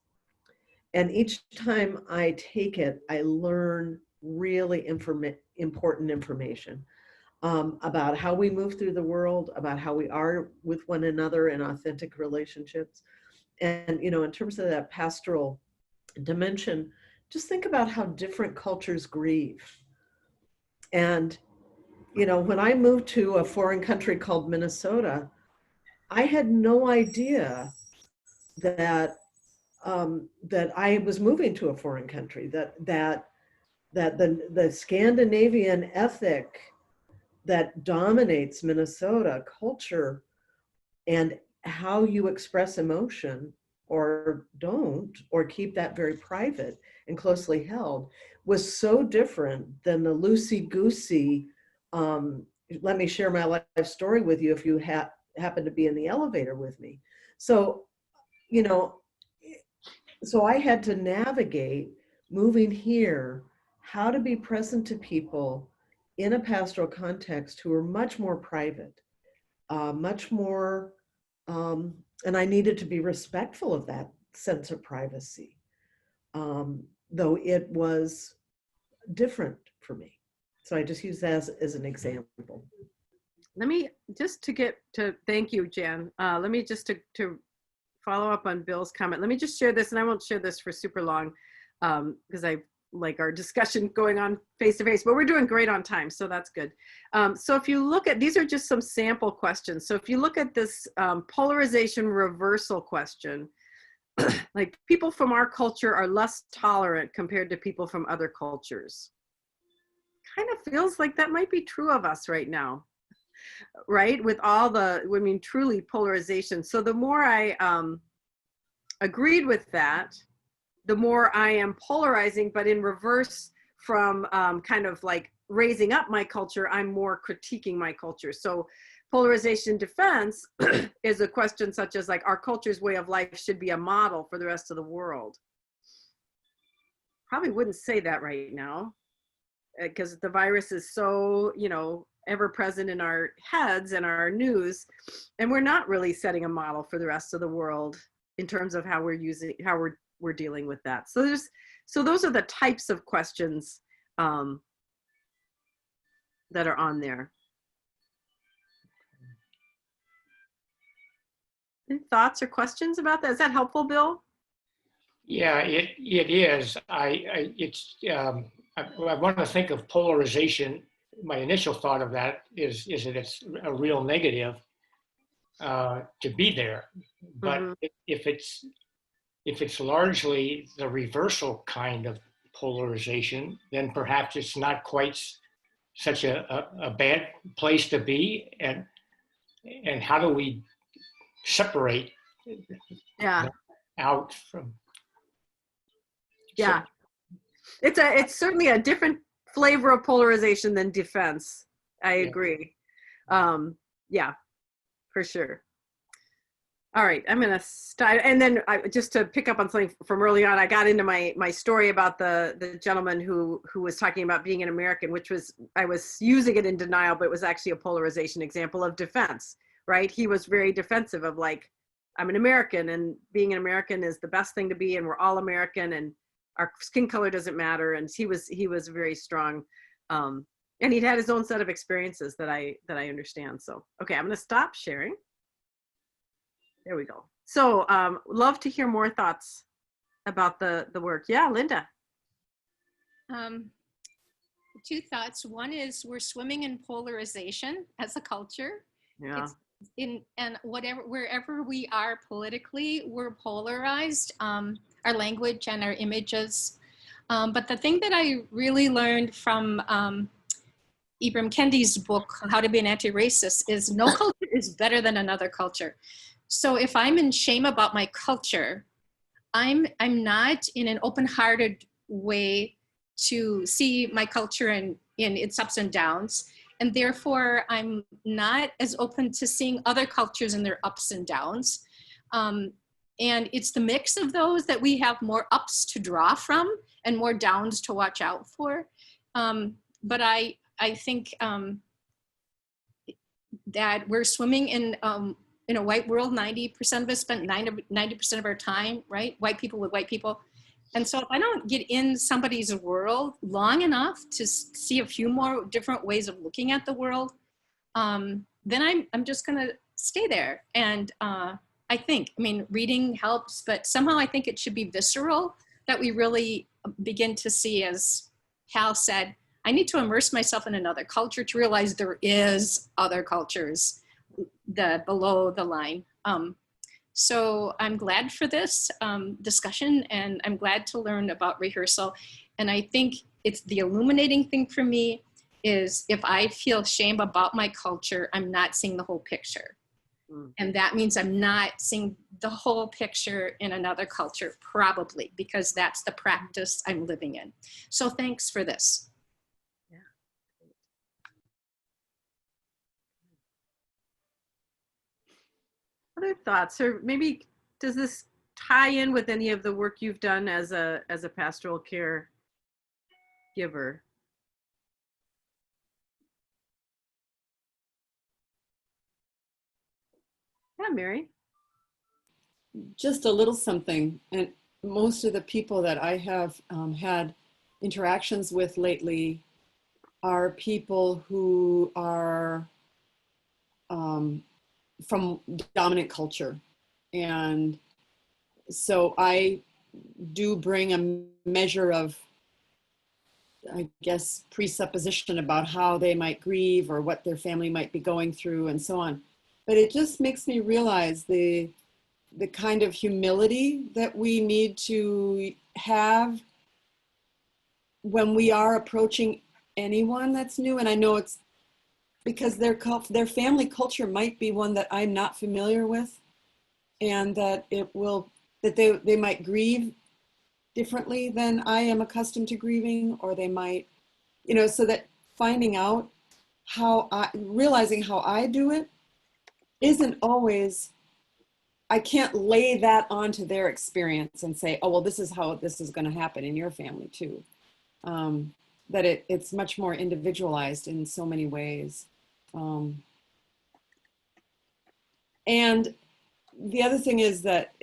And each time I take it, I learn really important information. About how we move through the world, about how we are with one another in authentic relationships. And, in terms of that pastoral dimension, just think about how different cultures grieve. And, when I moved to a foreign country called Minnesota, I had no idea that that I was moving to a foreign country, that the Scandinavian ethic that dominates Minnesota culture and how you express emotion or don't, or keep that very private and closely held, was so different than the loosey-goosey, let me share my life story with you if you happen to be in the elevator with me. So, so I had to navigate moving here, how to be present to people in a pastoral context who are much more private, much more, and I needed to be respectful of that sense of privacy, though it was different for me. So I just use that as an example. Let me just thank you, Jan. Let me just to follow up on Bill's comment. Let me just share this, and I won't share this for super long because I like our discussion going on face to face, but we're doing great on time, so that's good. So if you look at, these are just some sample questions. So if you look at this polarization reversal question, like people from our culture are less tolerant compared to people from other cultures. Kind of feels like that might be true of us right now, right? With all the, truly polarization. So the more I agreed with that, the more I am polarizing, but in reverse from kind of like raising up my culture, I'm more critiquing my culture. So polarization defense is a question such as like, our culture's way of life should be a model for the rest of the world. Probably wouldn't say that right now because the virus is so, ever present in our heads and our news, and we're not really setting a model for the rest of the world in terms of how we're dealing with that. So those are the types of questions that are on there. Any thoughts or questions about that? Is that helpful, Bill? Yeah, it is. I want to think of polarization. My initial thought of that is that it's a real negative to be there. But if it's largely the reversal kind of polarization, then perhaps it's not quite such a bad place to be. And how do we separate out from? Yeah, it's certainly a different flavor of polarization than defense. I agree. Yeah, for sure. All right, I'm gonna start, and then just to pick up on something from early on, I got into my story about the gentleman who was talking about being an American, which was, I was using it in denial, but it was actually a polarization example of defense, right? He was very defensive of like, I'm an American, and being an American is the best thing to be, and we're all American, and our skin color doesn't matter. And he was very strong, and he'd had his own set of experiences that I understand. So okay, I'm gonna stop sharing. There we go. So love to hear more thoughts about the work. Yeah, Linda. Two thoughts. One is we're swimming in polarization as a culture. Yeah. And wherever we are politically, we're polarized, our language and our images. But the thing that I really learned from Ibram Kendi's book, How to Be an Anti-Racist, is no culture is better than another culture. So if I'm in shame about my culture, I'm not in an open-hearted way to see my culture in its ups and downs. And therefore, I'm not as open to seeing other cultures in their ups and downs. And it's the mix of those that we have more ups to draw from and more downs to watch out for. But I think that we're swimming in a white world. 90% of us spent 90% of our time, right? White people with white people. And so if I don't get in somebody's world long enough to see a few more different ways of looking at the world, then I'm just gonna stay there. And I mean, reading helps, but somehow I think it should be visceral, that we really begin to see, as Hal said, I need to immerse myself in another culture to realize there is other cultures below the line. So I'm glad for this discussion, and I'm glad to learn about rehearsal. And I think it's the illuminating thing for me is if I feel shame about my culture, I'm not seeing the whole picture. And that means I'm not seeing the whole picture in another culture, probably, because that's the practice I'm living in. So thanks for this. Other thoughts, or maybe does this tie in with any of the work you've done as a pastoral care giver? Yeah, Mary. Just a little something. And most of the people that I have had interactions with lately are people who are from dominant culture. And so I do bring a measure of, I guess, presupposition about how they might grieve or what their family might be going through and so on. But it just makes me realize the kind of humility that we need to have when we are approaching anyone that's new. And I know it's because their family culture might be one that I'm not familiar with, and that they might grieve differently than I am accustomed to grieving, or they might, so that finding out realizing how I do it isn't always, I can't lay that onto their experience and say, oh, well, this is how this is going to happen in your family too. That it's much more individualized in so many ways. And the other thing is that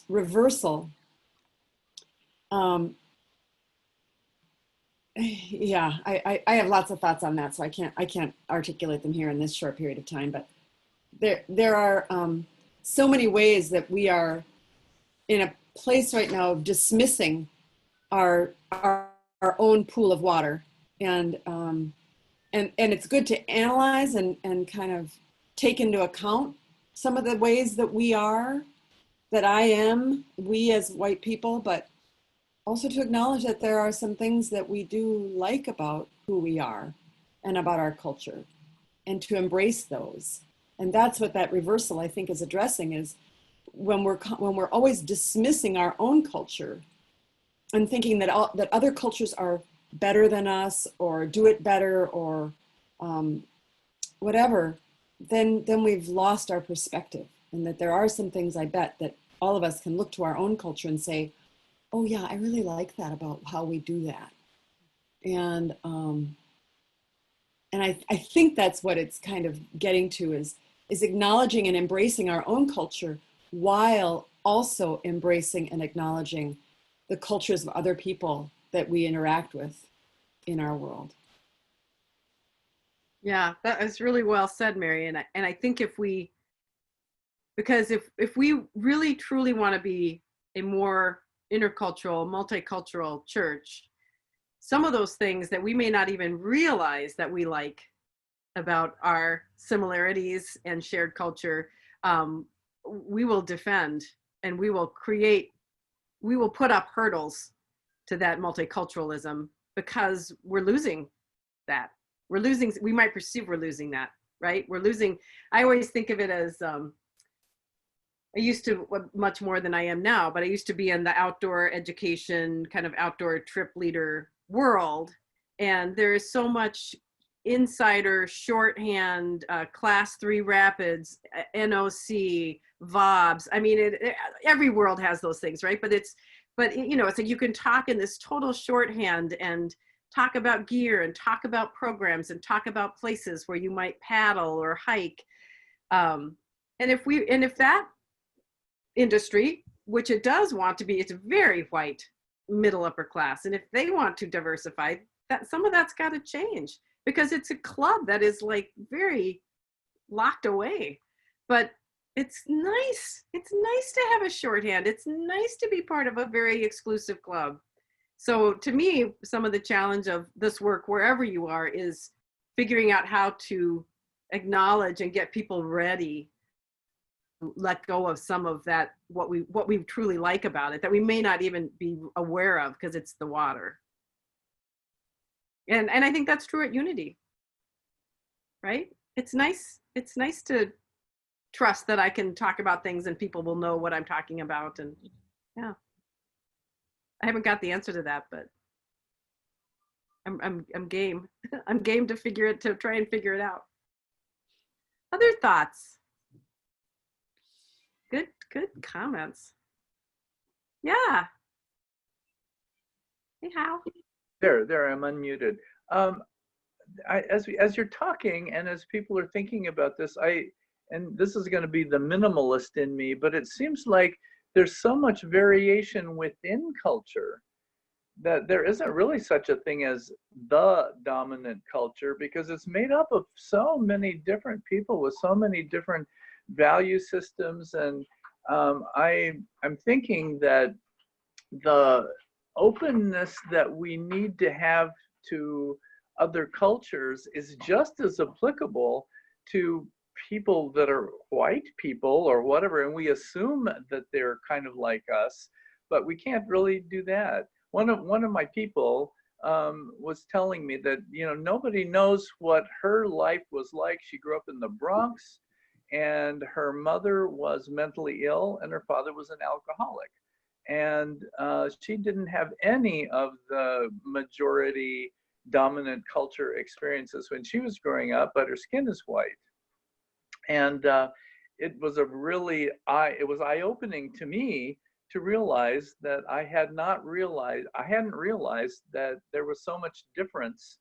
reversal. Yeah, I have lots of thoughts on that, so I can't articulate them here in this short period of time. But there are so many ways that we are in a place right now of dismissing our own pool of water, and it's good to analyze and kind of take into account some of the ways that we as white people, but also to acknowledge that there are some things that we do like about who we are and about our culture, and to embrace those. And that's what that reversal, I think, is addressing, is when we're always dismissing our own culture and thinking that other cultures are better than us or do it better or whatever, then we've lost our perspective. And that there are some things, I bet, that all of us can look to our own culture and say, oh yeah, I really like that about how we do that. And I think that's what it's kind of getting to, is acknowledging and embracing our own culture while also embracing and acknowledging the cultures of other people that we interact with in our world. Yeah, that is really well said, Mary. And I think if we Because if we really truly want to be a more intercultural, multicultural church, some of those things that we may not even realize that we like about our similarities and shared culture, we will defend, and we will put up hurdles to that multiculturalism, because we're losing that. We might perceive we're losing that, right? I always think of it as, I used to, much more than I am now, but I used to be in the outdoor education, kind of outdoor trip leader world. And there is so much insider, shorthand, class 3 rapids, NOC, VOBs. I mean, every world has those things, right? But it's like you can talk in this total shorthand and talk about gear and talk about programs and talk about places where you might paddle or hike. And if that industry, which it does want to be, it's very white, middle upper class, and if they want to diversify, that some of that's got to change, because it's a club that is like very locked away. But it's nice to have a shorthand. It's nice to be part of a very exclusive club. So to me, some of the challenge of this work, wherever you are, is figuring out how to acknowledge and get people ready, let go of some of that, what we truly like about it, that we may not even be aware of because it's the water. And I think that's true at Unity, right? It's nice to trust that I can talk about things and people will know what I'm talking about. And yeah, I haven't got the answer to that, but I'm game. I'm game to try and figure it out. Other thoughts? Good comments. Yeah. Hey, Hal. There, I'm unmuted. As you're talking and as people are thinking about this, and this is going to be the minimalist in me, but it seems like there's so much variation within culture that there isn't really such a thing as the dominant culture, because it's made up of so many different people with so many different value systems. And I'm thinking that the openness that we need to have to other cultures is just as applicable to people that are white people or whatever, and we assume that they're kind of like us, but we can't really do that. One of my people was telling me that nobody knows what her life was like. She grew up in the Bronx, and her mother was mentally ill, and her father was an alcoholic. And she didn't have any of the majority dominant culture experiences when she was growing up, but her skin is white. And it was eye-opening to me to realize that I hadn't realized that there was so much difference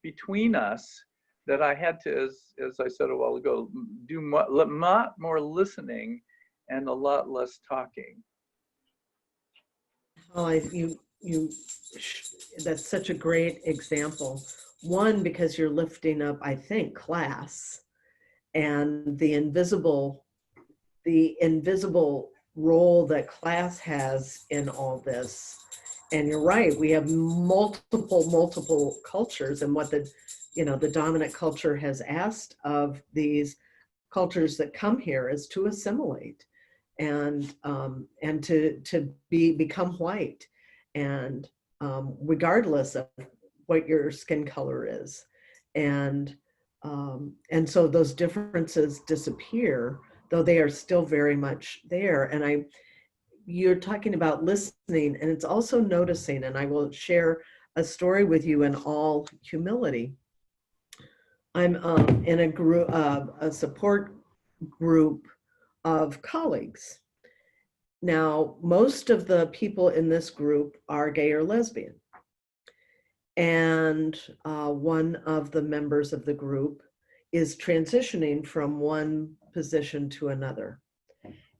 between us, that I had to, as I said a while ago, do a lot more listening and a lot less talking. Oh, that's such a great example. One, because you're lifting up, I think, class and the invisible role that class has in all this. And you're right, we have multiple cultures, and what the dominant culture has asked of these cultures that come here is to assimilate and to become white, and regardless of what your skin color is, and so those differences disappear, though they are still very much there. And you're talking about listening, and it's also noticing, and I will share a story with you in all humility. I'm in a group, a support group of colleagues. Now, most of the people in this group are gay or lesbian. And one of the members of the group is transitioning from one position to another.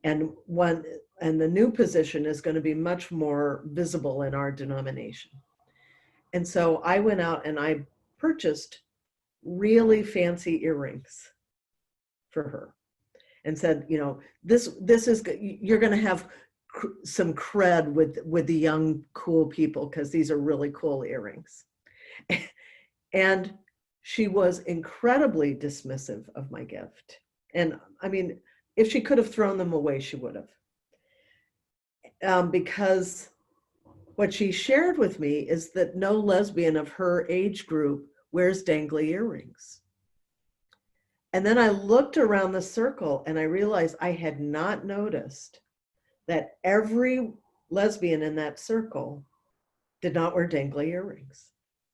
And the new position is going to be much more visible in our denomination. And so I went out and I purchased really fancy earrings for her. and said, you know, this is, you're going to have some cred with the young, cool people, because these are really cool earrings. And she was incredibly dismissive of my gift. And I mean, if she could have thrown them away, she would have. Because what she shared with me is that no lesbian of her age group wears dangly earrings. And then I looked around the circle and I realized I had not noticed that every lesbian in that circle did not wear dangly earrings.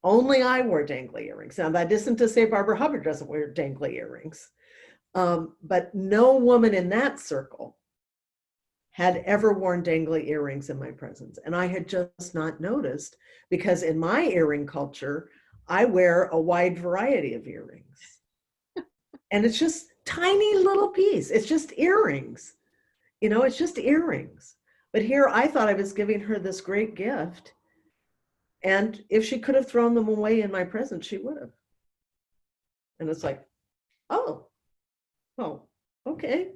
Only I wore dangly earrings. Now, that isn't to say Barbara Hubbard doesn't wear dangly earrings, but no woman in that circle had ever worn dangly earrings in my presence. And I had just not noticed, because in my earring culture, I wear a wide variety of earrings. And it's just tiny little piece. It's just earrings. You know, it's just earrings. But here I thought I was giving her this great gift. And if she could have thrown them away in my presence, she would have. And it's like, oh, okay.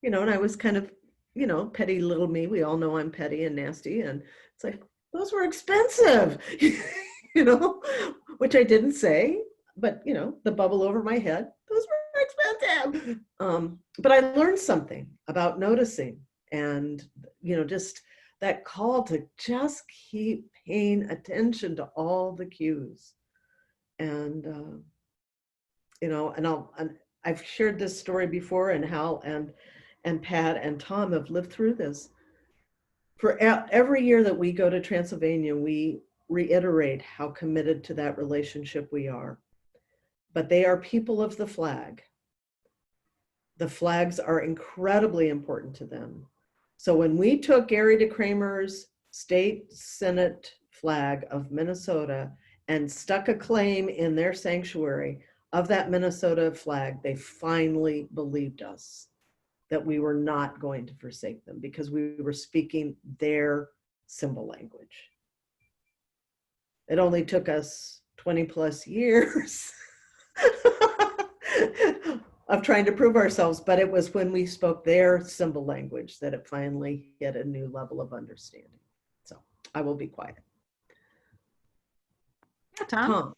You know, and I was kind of, you know, petty little me. We all know I'm petty and nasty. And it's like, those were expensive, you know, which I didn't say, but, you know, the bubble over my head, those were expensive. But I learned something about noticing and, you know, just that call to just keep paying attention to all the cues. And, you know, and I've shared this story before, and Hal and Pat and Tom have lived through this. For every year that we go to Transylvania, we reiterate how committed to that relationship we are. But they are people of the flag. The flags are incredibly important to them. So when we took Gary DeCramer's state Senate flag of Minnesota and stuck a claim in their sanctuary of that Minnesota flag, they finally believed us that we were not going to forsake them, because we were speaking their symbol language. It only took us 20 plus years of trying to prove ourselves, but it was when we spoke their symbol language that it finally hit a new level of understanding. So I will be quiet. Yeah, Tom.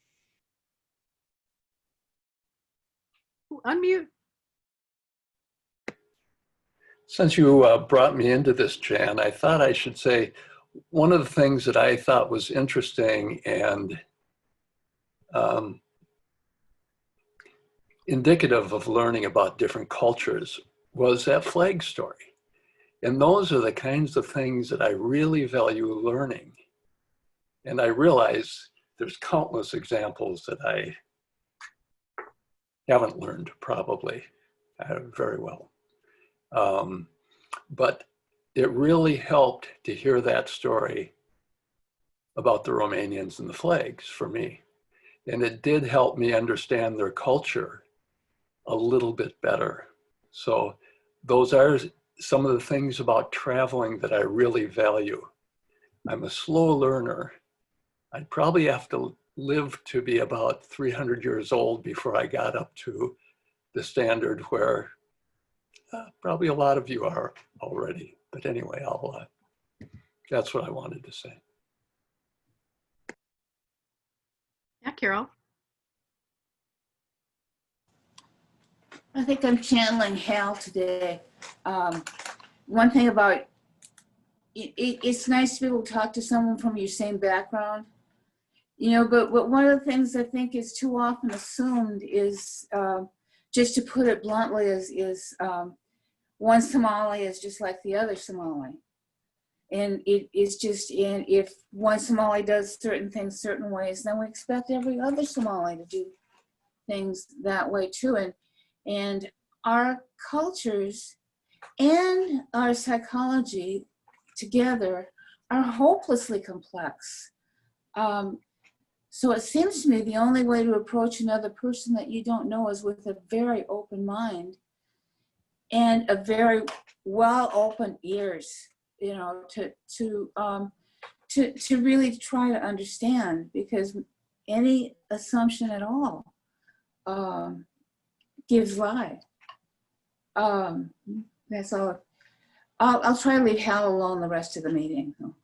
Unmute. Since you brought me into this, Jan, I thought I should say one of the things that I thought was interesting and indicative of learning about different cultures was that flag story. And those are the kinds of things that I really value learning. And I realize there's countless examples that I haven't learned probably very well. But it really helped to hear that story about the Romanians and the flags for me. And it did help me understand their culture a little bit better. So those are some of the things about traveling that I really value. I'm a slow learner. I'd probably have to live to be about 300 years old before I got up to the standard where probably a lot of you are already. But anyway, that's what I wanted to say. Yeah, Carol. I think I'm channeling Hal today. One thing about it's nice to be able to talk to someone from your same background, you know, but one of the things I think is too often assumed is, just to put it bluntly, is one Somali is just like the other Somali. And it is just, and if one Somali does certain things certain ways, then we expect every other Somali to do things that way too. And our cultures and our psychology together are hopelessly complex. So it seems to me the only way to approach another person that you don't know is with a very open mind and a very well open ears, you know, to really try to understand, because any assumption at all gives lie That's all. I'll try to leave Hal alone the rest of the meeting. Well,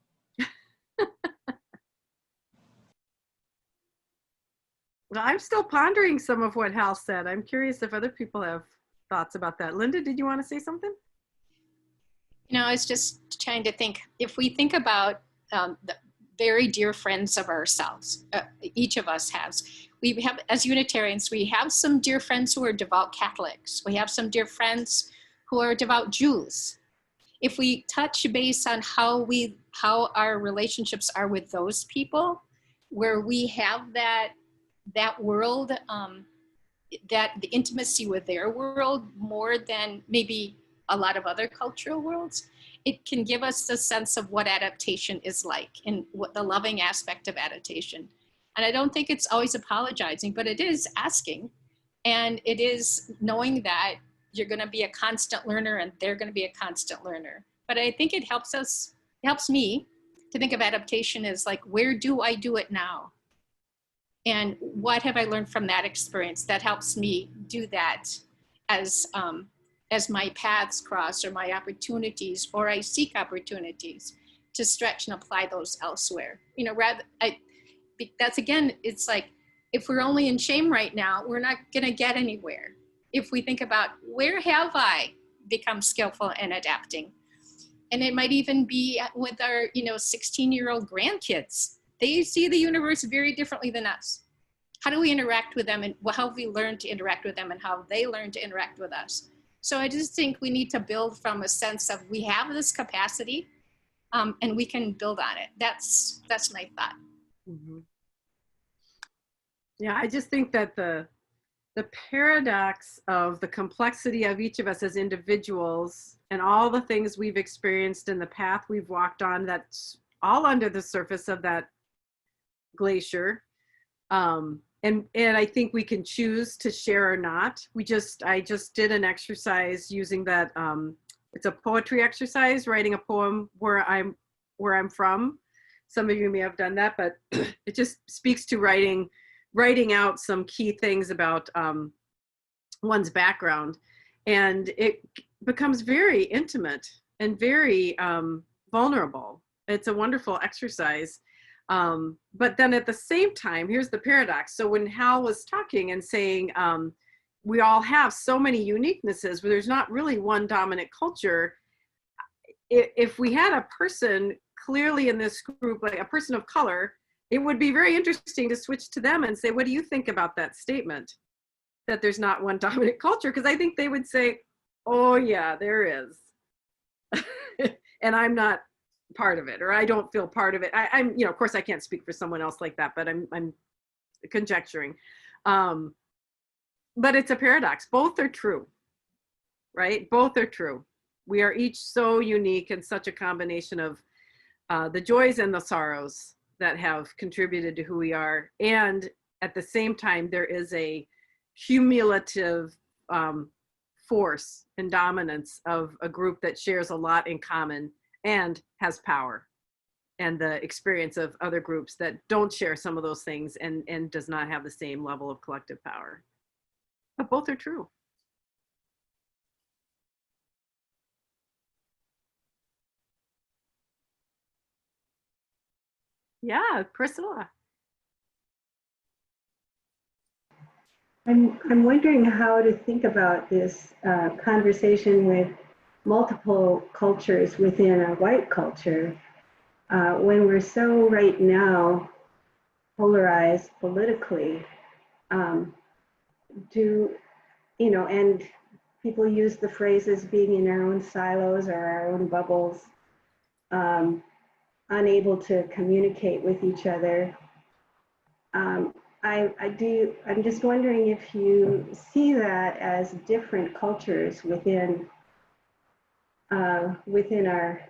I'm still pondering some of what Hal said. I'm curious if other people have thoughts about that. Linda, did you want to say something? You know, I was just trying to think, if we think about the very dear friends of ourselves, each of us has, we have, as Unitarians, we have some dear friends who are devout Catholics. We have some dear friends who are devout Jews. If we touch base on how our relationships are with those people, where we have that world, that the intimacy with their world more than maybe a lot of other cultural worlds, it can give us the sense of what adaptation is like and what the loving aspect of adaptation. And I don't think it's always apologizing, but it is asking, and it is knowing that you're going to be a constant learner and they're going to be a constant learner. But I think it helps me to think of adaptation as like, where do I do it now? And what have I learned from that experience that helps me do that as my paths cross, or my opportunities, or I seek opportunities to stretch and apply those elsewhere. You know, that's again, it's like, if we're only in shame right now, we're not gonna get anywhere. If we think about, where have I become skillful in adapting? And it might even be with our, 16-year-old grandkids. They see the universe very differently than us. How do we interact with them, and how have we learned to interact with them, and how have they learned to interact with us? So I just think we need to build from a sense of, we have this capacity, and we can build on it. That's my thought. Mm-hmm. Yeah, I just think that the paradox of the complexity of each of us as individuals and all the things we've experienced in the path we've walked on, that's all under the surface of that glacier. And I think we can choose to share or not. I just did an exercise using that, it's a poetry exercise, writing a poem where I'm from. Some of you may have done that, but it just speaks to writing out some key things about one's background. And it becomes very intimate and very vulnerable. It's a wonderful exercise. But then at the same time, here's the paradox. So when Hal was talking and saying, we all have so many uniquenesses, but there's not really one dominant culture. If we had a person clearly in this group, like a person of color, it would be very interesting to switch to them and say, what do you think about that statement, that there's not one dominant culture? Because I think they would say, oh yeah, there is. And I'm not part of it, or I don't feel part of it. I'm, of course I can't speak for someone else like that, but I'm conjecturing. But it's a paradox. Both are true, right? Both are true. We are each so unique, and such a combination of the joys and the sorrows that have contributed to who we are. And at the same time, there is a cumulative force and dominance of a group that shares a lot in common and has power, and the experience of other groups that don't share some of those things and does not have the same level of collective power. But both are true. Yeah, Priscilla. I'm wondering how to think about this conversation with multiple cultures within a white culture when we're so right now polarized politically. And people use the phrases being in our own silos or our own bubbles, unable to communicate with each other. I'm just wondering if you see that as different cultures within our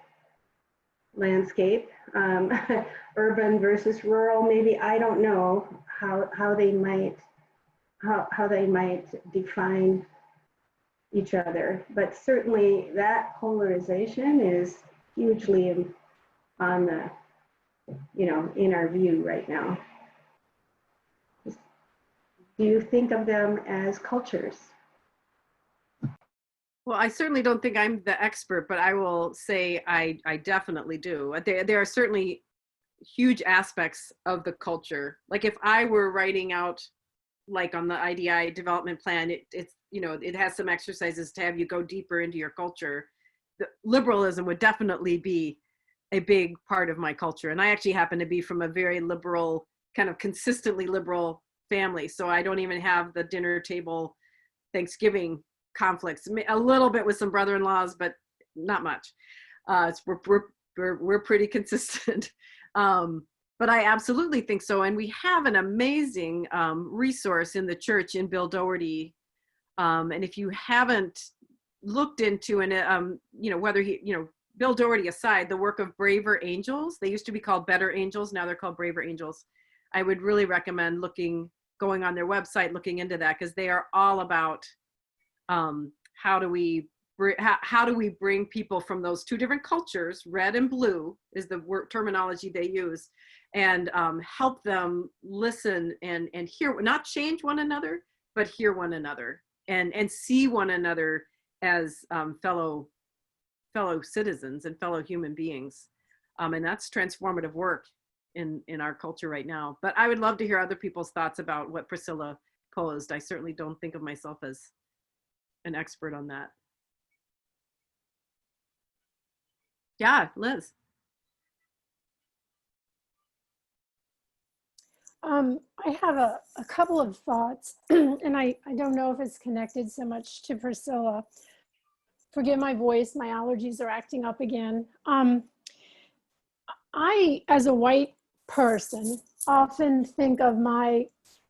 landscape, urban versus rural. Maybe, I don't know how they might define each other, but certainly that polarization is hugely on the, in our view right now. Do you think of them as cultures? Well, I certainly don't think I'm the expert, but I will say I definitely do. There are certainly huge aspects of the culture. Like if I were writing out, like on the IDI development plan, it's, you know, it has some exercises to have you go deeper into your culture. The liberalism would definitely be a big part of my culture. And I actually happen to be from a very liberal, kind of consistently liberal family. So I don't even have the dinner table Thanksgiving conflicts. A little bit with some brother-in-laws, but not much. We're pretty consistent. But I absolutely think so. And we have an amazing resource in the church in Bill Doherty. And if you haven't looked into, and you know, whether he, you know, Bill Doherty aside, the work of Braver Angels, they used to be called Better Angels. Now they're called Braver Angels. I would really recommend going on their website, looking into that, because they are all about how do we bring people from those two different cultures, red and blue is the word terminology they use, and help them listen and hear, not change one another, but hear one another and see one another as fellow citizens and fellow human beings. And that's transformative work in our culture right now. But I would love to hear other people's thoughts about what Priscilla posed. I certainly don't think of myself as an expert on that. Yeah, Liz. I have a couple of thoughts, and I don't know if it's connected so much to Priscilla. Forgive my voice, my allergies are acting up again. I, as a white person, often think of my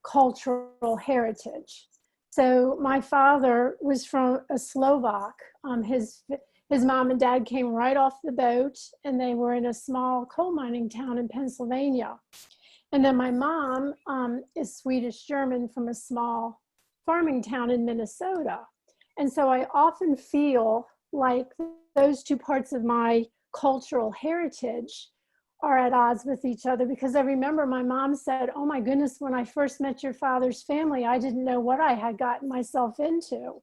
cultural heritage. So my father was from a Slovak. His mom and dad came right off the boat, and they were in a small coal mining town in Pennsylvania. And then my mom is Swedish German from a small farming town in Minnesota. And so I often feel like those two parts of my cultural heritage are at odds with each other, because I remember my mom said, "Oh my goodness, when I first met your father's family, I didn't know what I had gotten myself into."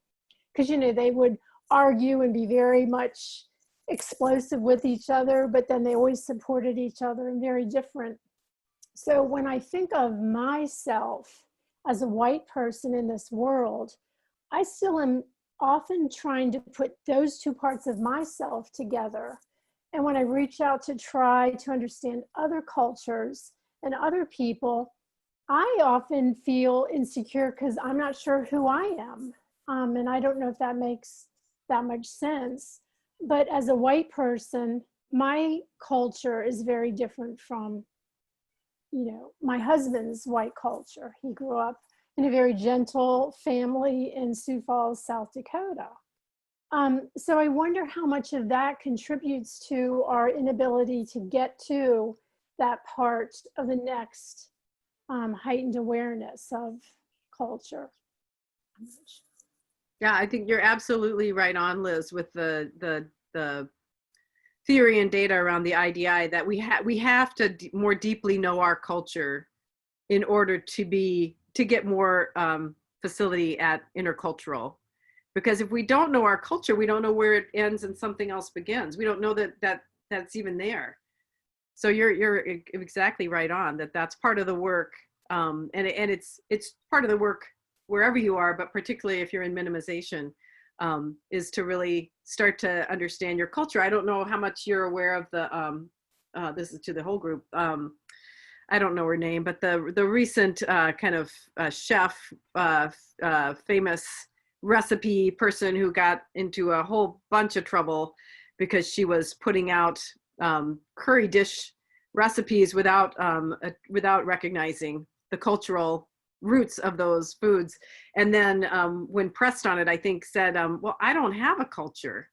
Because, you know, they would argue and be very much explosive with each other, but then they always supported each other and very different. So when I think of myself as a white person in this world, I still am often trying to put those two parts of myself together. And when I reach out to try to understand other cultures and other people, I often feel insecure because I'm not sure who I am. And I don't know if that makes that much sense. But as a white person, my culture is very different from, you know, my husband's white culture. He grew up in a very gentle family in Sioux Falls, South Dakota. So I wonder how much of that contributes to our inability to get to that part of the next heightened awareness of culture. Yeah, I think you're absolutely right on, Liz, with the theory and data around the IDI, that we have to more deeply know our culture in order to get more facility at intercultural. Because if we don't know our culture, we don't know where it ends and something else begins. We don't know that's even there. So you're exactly right on that. That's part of the work, and it's part of the work wherever you are, but particularly if you're in minimization, is to really start to understand your culture. I don't know how much you're aware of the. This is to the whole group. I don't know her name, but the recent kind of chef, famous recipe person who got into a whole bunch of trouble because she was putting out curry dish recipes without recognizing the cultural roots of those foods. And then when pressed on it, I think said, well, I don't have a culture.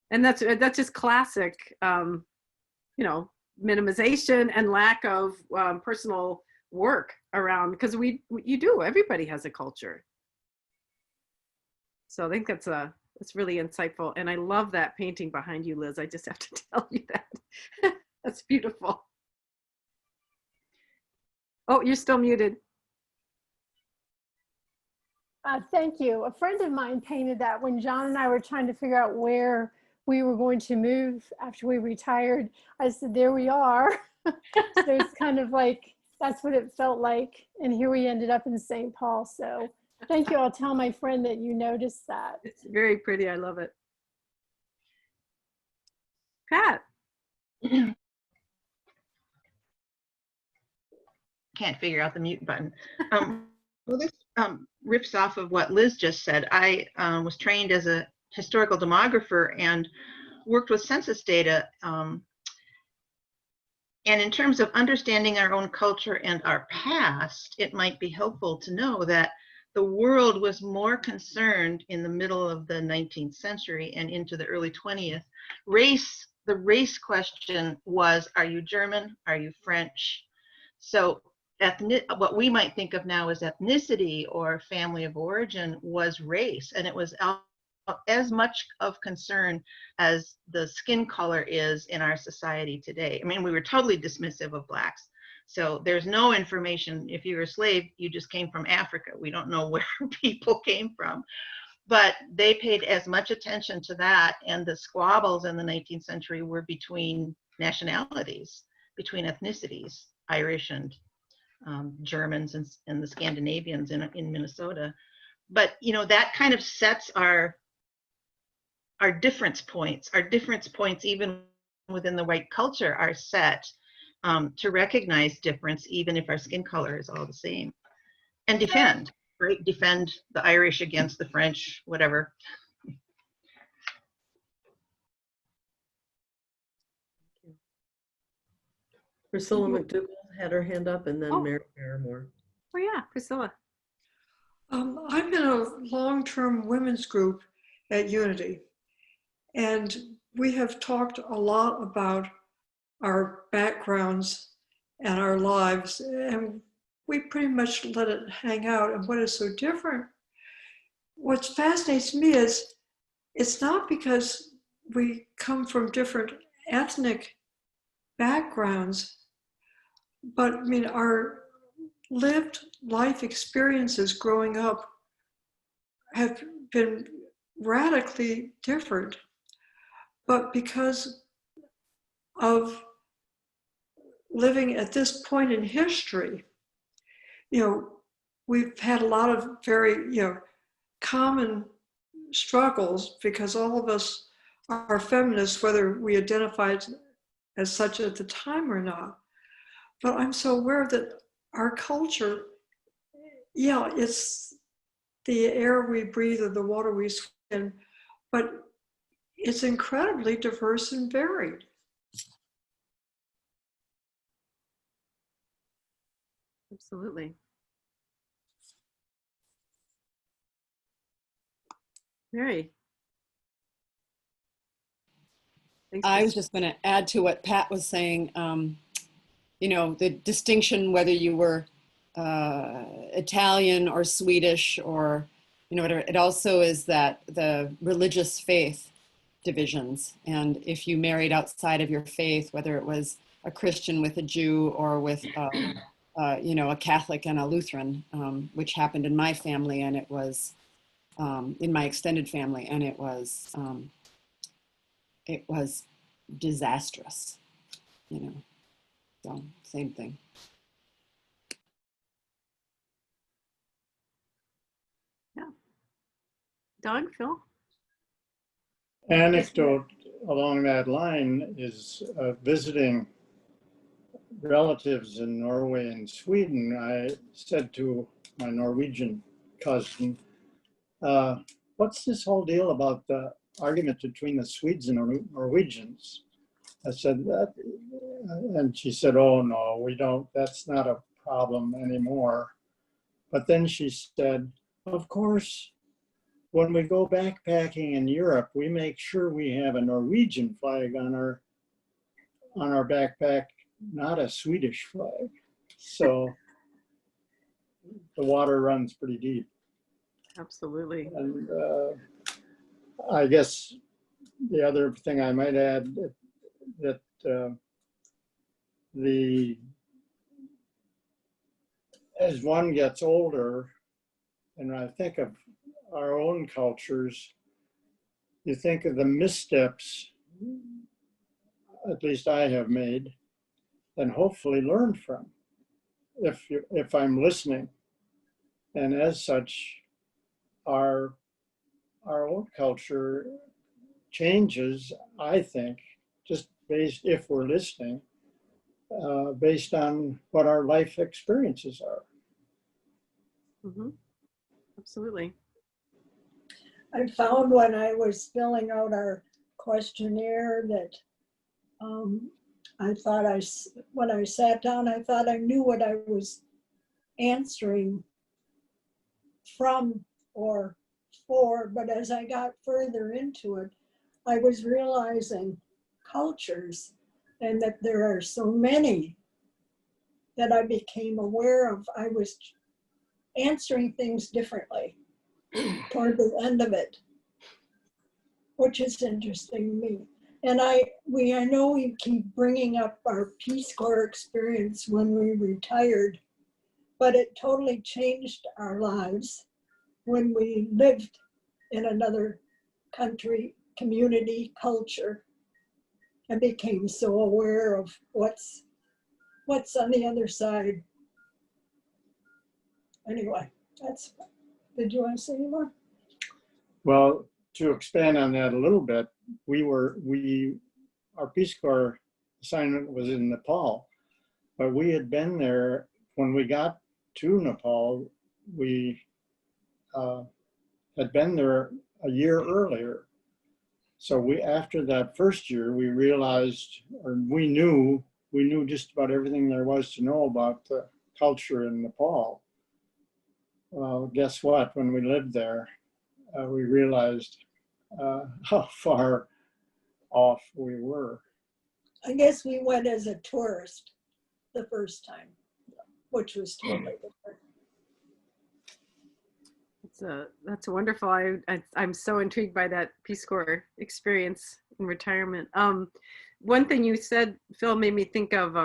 And that's just classic, you know, minimization and lack of personal work around, because everybody has a culture. So I think that's really insightful. And I love that painting behind you, Liz. I just have to tell you that. That's beautiful. Oh, you're still muted. Thank you. A friend of mine painted that when John and I were trying to figure out where we were going to move after we retired. I said, there we are. So it's kind of like, that's what it felt like. And here we ended up in St. Paul. So thank you. I'll tell my friend that you noticed that. It's very pretty. I love it. Pat. Can't figure out the mute button. Well, this rips off of what Liz just said. I was trained as a historical demographer and worked with census data. And in terms of understanding our own culture and our past, it might be helpful to know that the world was more concerned in the middle of the 19th century and into the early 20th. The race question was, are you German? Are you French? So what we might think of now as ethnicity or family of origin was race, and it was as much of concern as the skin color is in our society today. I mean, we were totally dismissive of blacks. So there's no information. If you were a slave, you just came from Africa. We don't know where people came from. But they paid as much attention to that, and the squabbles in the 19th century were between nationalities, between ethnicities, Irish and Germans and the Scandinavians in Minnesota. But you know, that kind of sets our difference points. Our difference points, even within the white culture, are set to recognize difference, even if our skin color is all the same, and defend, right? Defend the Irish against the French, whatever. Priscilla McDougall had her hand up, and then Mary Barrymore. Oh yeah, Priscilla. I'm in a long-term women's group at Unity, and we have talked a lot about our backgrounds and our lives, and we pretty much let it hang out. And what is so different, what fascinates me is it's not because we come from different ethnic backgrounds, but I mean, our lived life experiences growing up have been radically different. But because of living at this point in history, you know, we've had a lot of very, common struggles because all of us are feminists, whether we identified as such at the time or not. But I'm so aware that our culture, it's the air we breathe or the water we swim in, but it's incredibly diverse and varied. Absolutely. Mary. I was just going to add to what Pat was saying, the distinction whether you were Italian or Swedish or, whatever. It also is that the religious faith divisions. And if you married outside of your faith, whether it was a Christian with a Jew or with, a Catholic and a Lutheran, which happened in my family, and it was in my extended family, and it was disastrous, so same thing. Yeah. Doug, Phil? Anecdote along that line is visiting relatives in Norway and Sweden. I said to my Norwegian cousin, what's this whole deal about the argument between the Swedes and Norwegians? I said that, and she said, oh no, we don't, that's not a problem anymore. But then she said, of course, when we go backpacking in Europe, we make sure we have a Norwegian flag on our backpack, not a Swedish flag. So the water runs pretty deep. Absolutely. And I guess the other thing I might add that as one gets older, And when I think of our own cultures, you think of the missteps, at least I have made, and hopefully learned from, if I'm listening. And as such, our own culture changes, I think, just based, if we're listening, based on what our life experiences are. Mm-hmm. Absolutely. I found when I was filling out our questionnaire that I thought when I sat down, I thought I knew what I was answering from or for, but as I got further into it, I was realizing cultures and that there are so many that I became aware of. I was answering things differently toward the end of it, which is interesting to me. And I know we keep bringing up our Peace Corps experience when we retired, but it totally changed our lives when we lived in another country, community, culture, and became so aware of what's on the other side. Anyway, did you want to say any more? Well, to expand on that a little bit, our Peace Corps assignment was in Nepal, but we had been there when we got to Nepal. We had been there a year earlier. So after that first year, we realized, or we knew just about everything there was to know about the culture in Nepal. Well, guess what? When we lived there, we realized how far off we were. I guess we went as a tourist the first time, which was totally different. That's wonderful. I'm so intrigued by that Peace Corps experience in retirement. One thing you said, Phil, made me think of,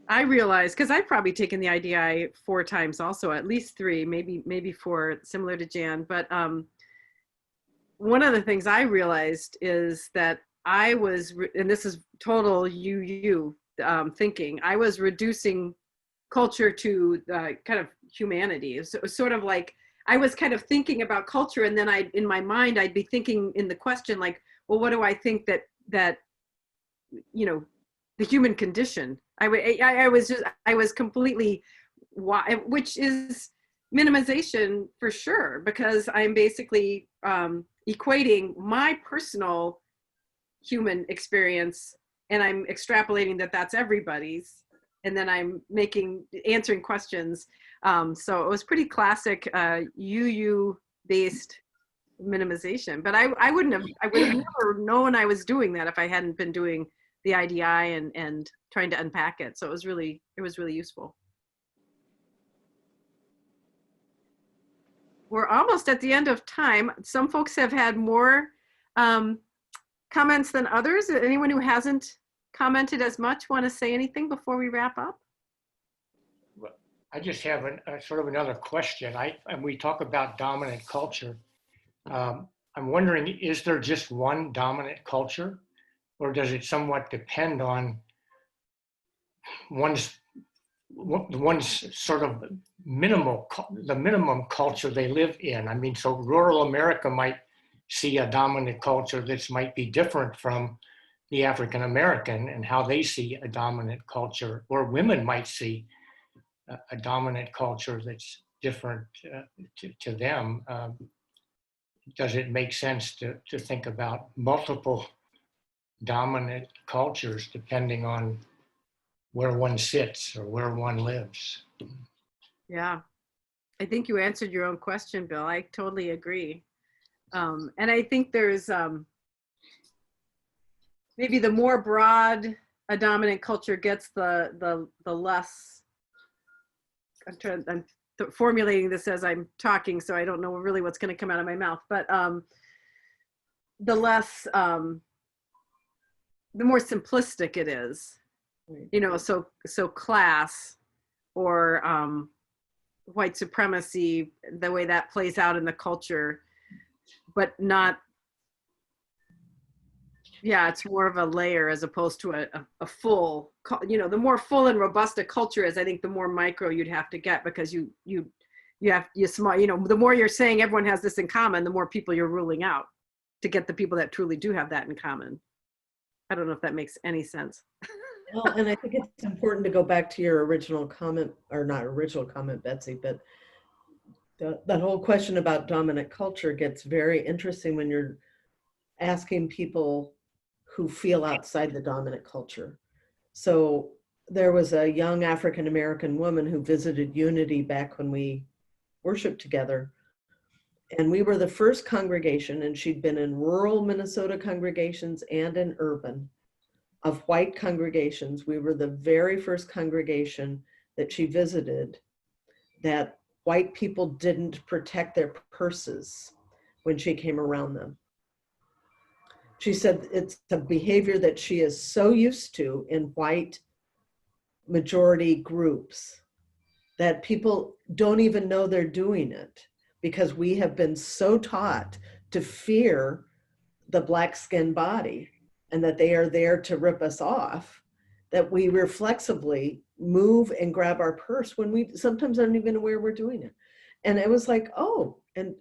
I realized, because I've probably taken the IDI 4 times also, at least 3, maybe 4, similar to Jan. But one of the things I realized is that I was, and this is total thinking, I was reducing culture to kind of humanity. So it was sort of like, I was kind of thinking about culture, and then in my mind, I'd be thinking in the question, like, well, what do I think that the human condition? I was completely, which is minimization for sure, because I'm basically equating my personal human experience, and I'm extrapolating that that's everybody's, and then I'm answering questions. So it was pretty classic based minimization. But I would have never known I was doing that if I hadn't been doing the IDI and trying to unpack it. So it was really useful. We're almost at the end of time. Some folks have had more comments than others. Anyone who hasn't commented as much want to say anything before we wrap up? I just have sort of another question. And we talk about dominant culture. I'm wondering, is there just one dominant culture, or does it somewhat depend on one's sort of the minimum culture they live in? I mean, so rural America might see a dominant culture that might be different from the African American and how they see a dominant culture, or women might see a dominant culture that's different to them. Does it make sense to think about multiple dominant cultures depending on where one sits or where one lives? Yeah, I think you answered your own question, Bill. I totally agree. And I think there's maybe the more broad a dominant culture gets, the less, I'm formulating this as I'm talking, so I don't know really what's going to come out of my mouth, but the less, the more simplistic it is, so class or white supremacy, the way that plays out in the culture, but not, yeah, it's more of a layer as opposed to a full, the more full and robust a culture is, I think the more micro you'd have to get, because you small, the more you're saying everyone has this in common, the more people you're ruling out to get the people that truly do have that in common. I don't know if that makes any sense. Well, and I think it's important to go back to your original comment, or not original comment, Betsy, but that whole question about dominant culture gets very interesting when you're asking people who feel outside the dominant culture. So there was a young African-American woman who visited Unity back when we worshiped together. And we were the first congregation, and she'd been in rural Minnesota congregations and in urban, of white congregations. We were the very first congregation that she visited that white people didn't protect their purses when she came around them. She said it's a behavior that she is so used to in white majority groups that people don't even know they're doing it, because we have been so taught to fear the black skin body and that they are there to rip us off, that we reflexively move and grab our purse when we sometimes aren't even aware we're doing it. And it was like, oh, and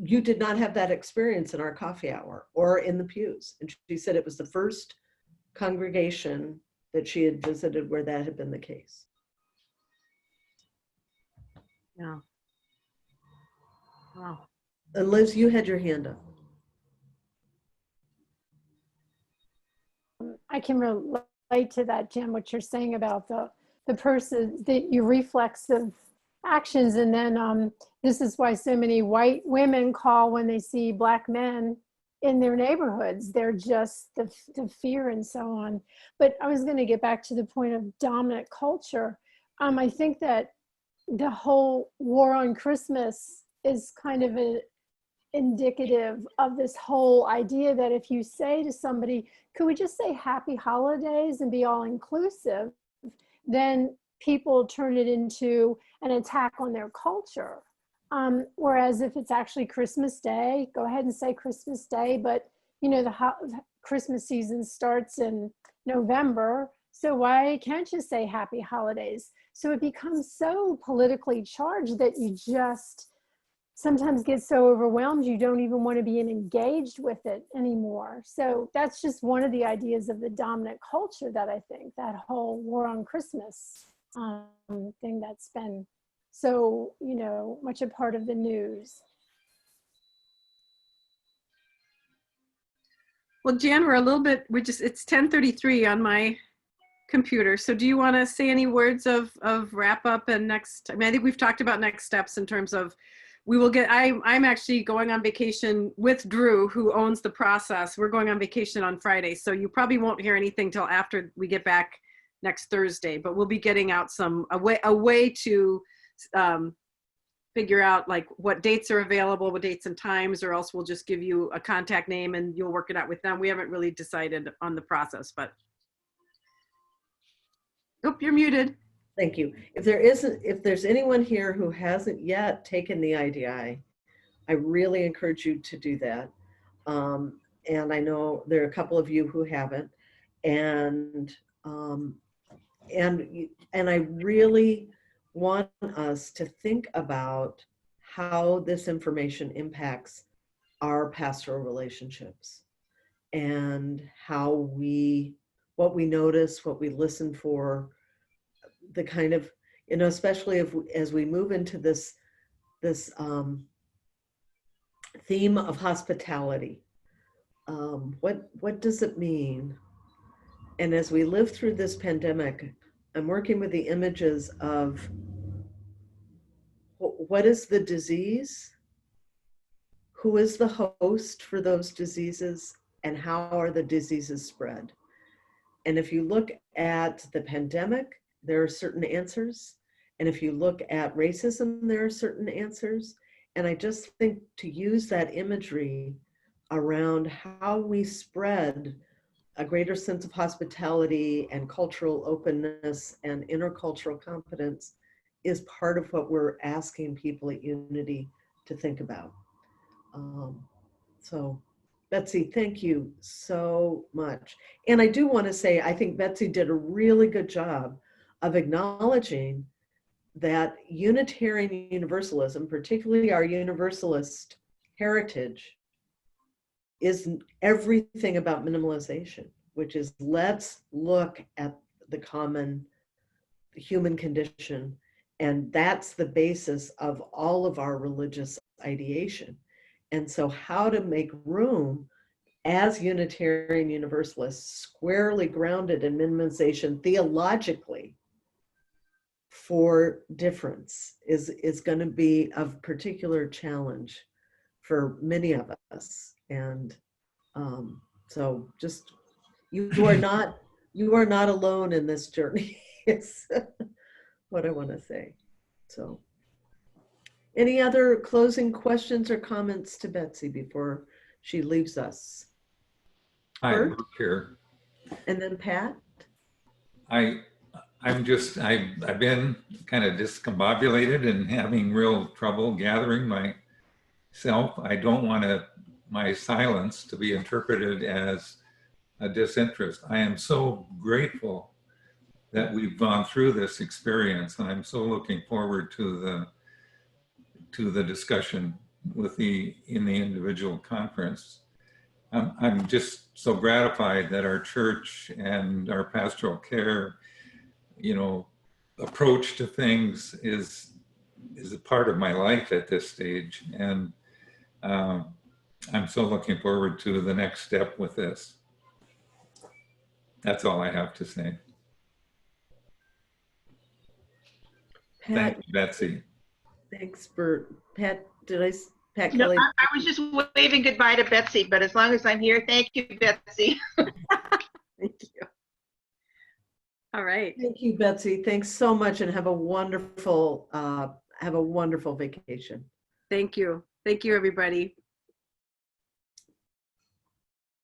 you did not have that experience in our coffee hour or in the pews. And she said it was the first congregation that she had visited where that had been the case. Yeah. Wow. And Liz, you had your hand up. I can relate to that, Jim, what you're saying about the person, your reflexive actions. And then this is why so many white women call when they see black men in their neighborhoods. They're just the fear and so on. But I was going to get back to the point of dominant culture. I think that the whole war on Christmas is kind of indicative of this whole idea that if you say to somebody, could we just say happy holidays and be all inclusive, then people turn it into an attack on their culture. Whereas if it's actually Christmas Day, go ahead and say Christmas Day, but the Christmas season starts in November, so why can't you say happy holidays? So it becomes so politically charged that you just sometimes get so overwhelmed you don't even want to be engaged with it anymore. So that's just one of the ideas of the dominant culture that I think, that whole war on Christmas thing that's been so, much a part of the news. Well, Jan, we're a little bit, it's 10:33 on my computer. So do you want to say any words of wrap up and next? I mean, I think we've talked about next steps in terms of I'm actually going on vacation with Drew, who owns the process. We're going on vacation on Friday. So you probably won't hear anything till after we get back next Thursday, but we'll be getting out a way to figure out like what dates are available, what dates and times, or else we'll just give you a contact name and you'll work it out with them. We haven't really decided on the process, but. Oh, you're muted. Thank you. If there's anyone here who hasn't yet taken the IDI, I really encourage you to do that. And I know there are a couple of you who haven't, and I really want us to think about how this information impacts our pastoral relationships and what we notice, what we listen for, the kind of, especially as we move into this theme of hospitality. What does it mean? And as we live through this pandemic, I'm working with the images of what is the disease, who is the host for those diseases, and how are the diseases spread? And if you look at the pandemic, there are certain answers. And if you look at racism, there are certain answers. And I just think to use that imagery around how we spread a greater sense of hospitality and cultural openness and intercultural competence is part of what we're asking people at Unity to think about. So Betsy, thank you so much. And I do want to say, I think Betsy did a really good job of acknowledging that Unitarian Universalism, particularly our Universalist heritage, is everything about minimalization, which is let's look at the common human condition. And that's the basis of all of our religious ideation. And so how to make room as Unitarian Universalists, squarely grounded in minimization theologically, for difference is going to be of particular challenge for many of us. And so just, you are not alone in this journey. It's what I want to say. So any other closing questions or comments to Betsy before she leaves us? Hi, Bert? Luke here. And then Pat? I've been kind of discombobulated and having real trouble gathering myself. I don't want my silence to be interpreted as a disinterest. I am so grateful that we've gone through this experience, and I'm so looking forward to the discussion in the individual conference. I'm just so gratified that our church and our pastoral care, approach to things is a part of my life at this stage. And I'm so looking forward to the next step with this. That's all I have to say. Pat, thank you, Betsy. Thanks, Bert. Pat, Pat No, Kelly? I was just waving goodbye to Betsy, but as long as I'm here, thank you, Betsy. Thank you. All right. Thank you, Betsy. Thanks so much, and have a wonderful vacation. Thank you. Thank you, everybody.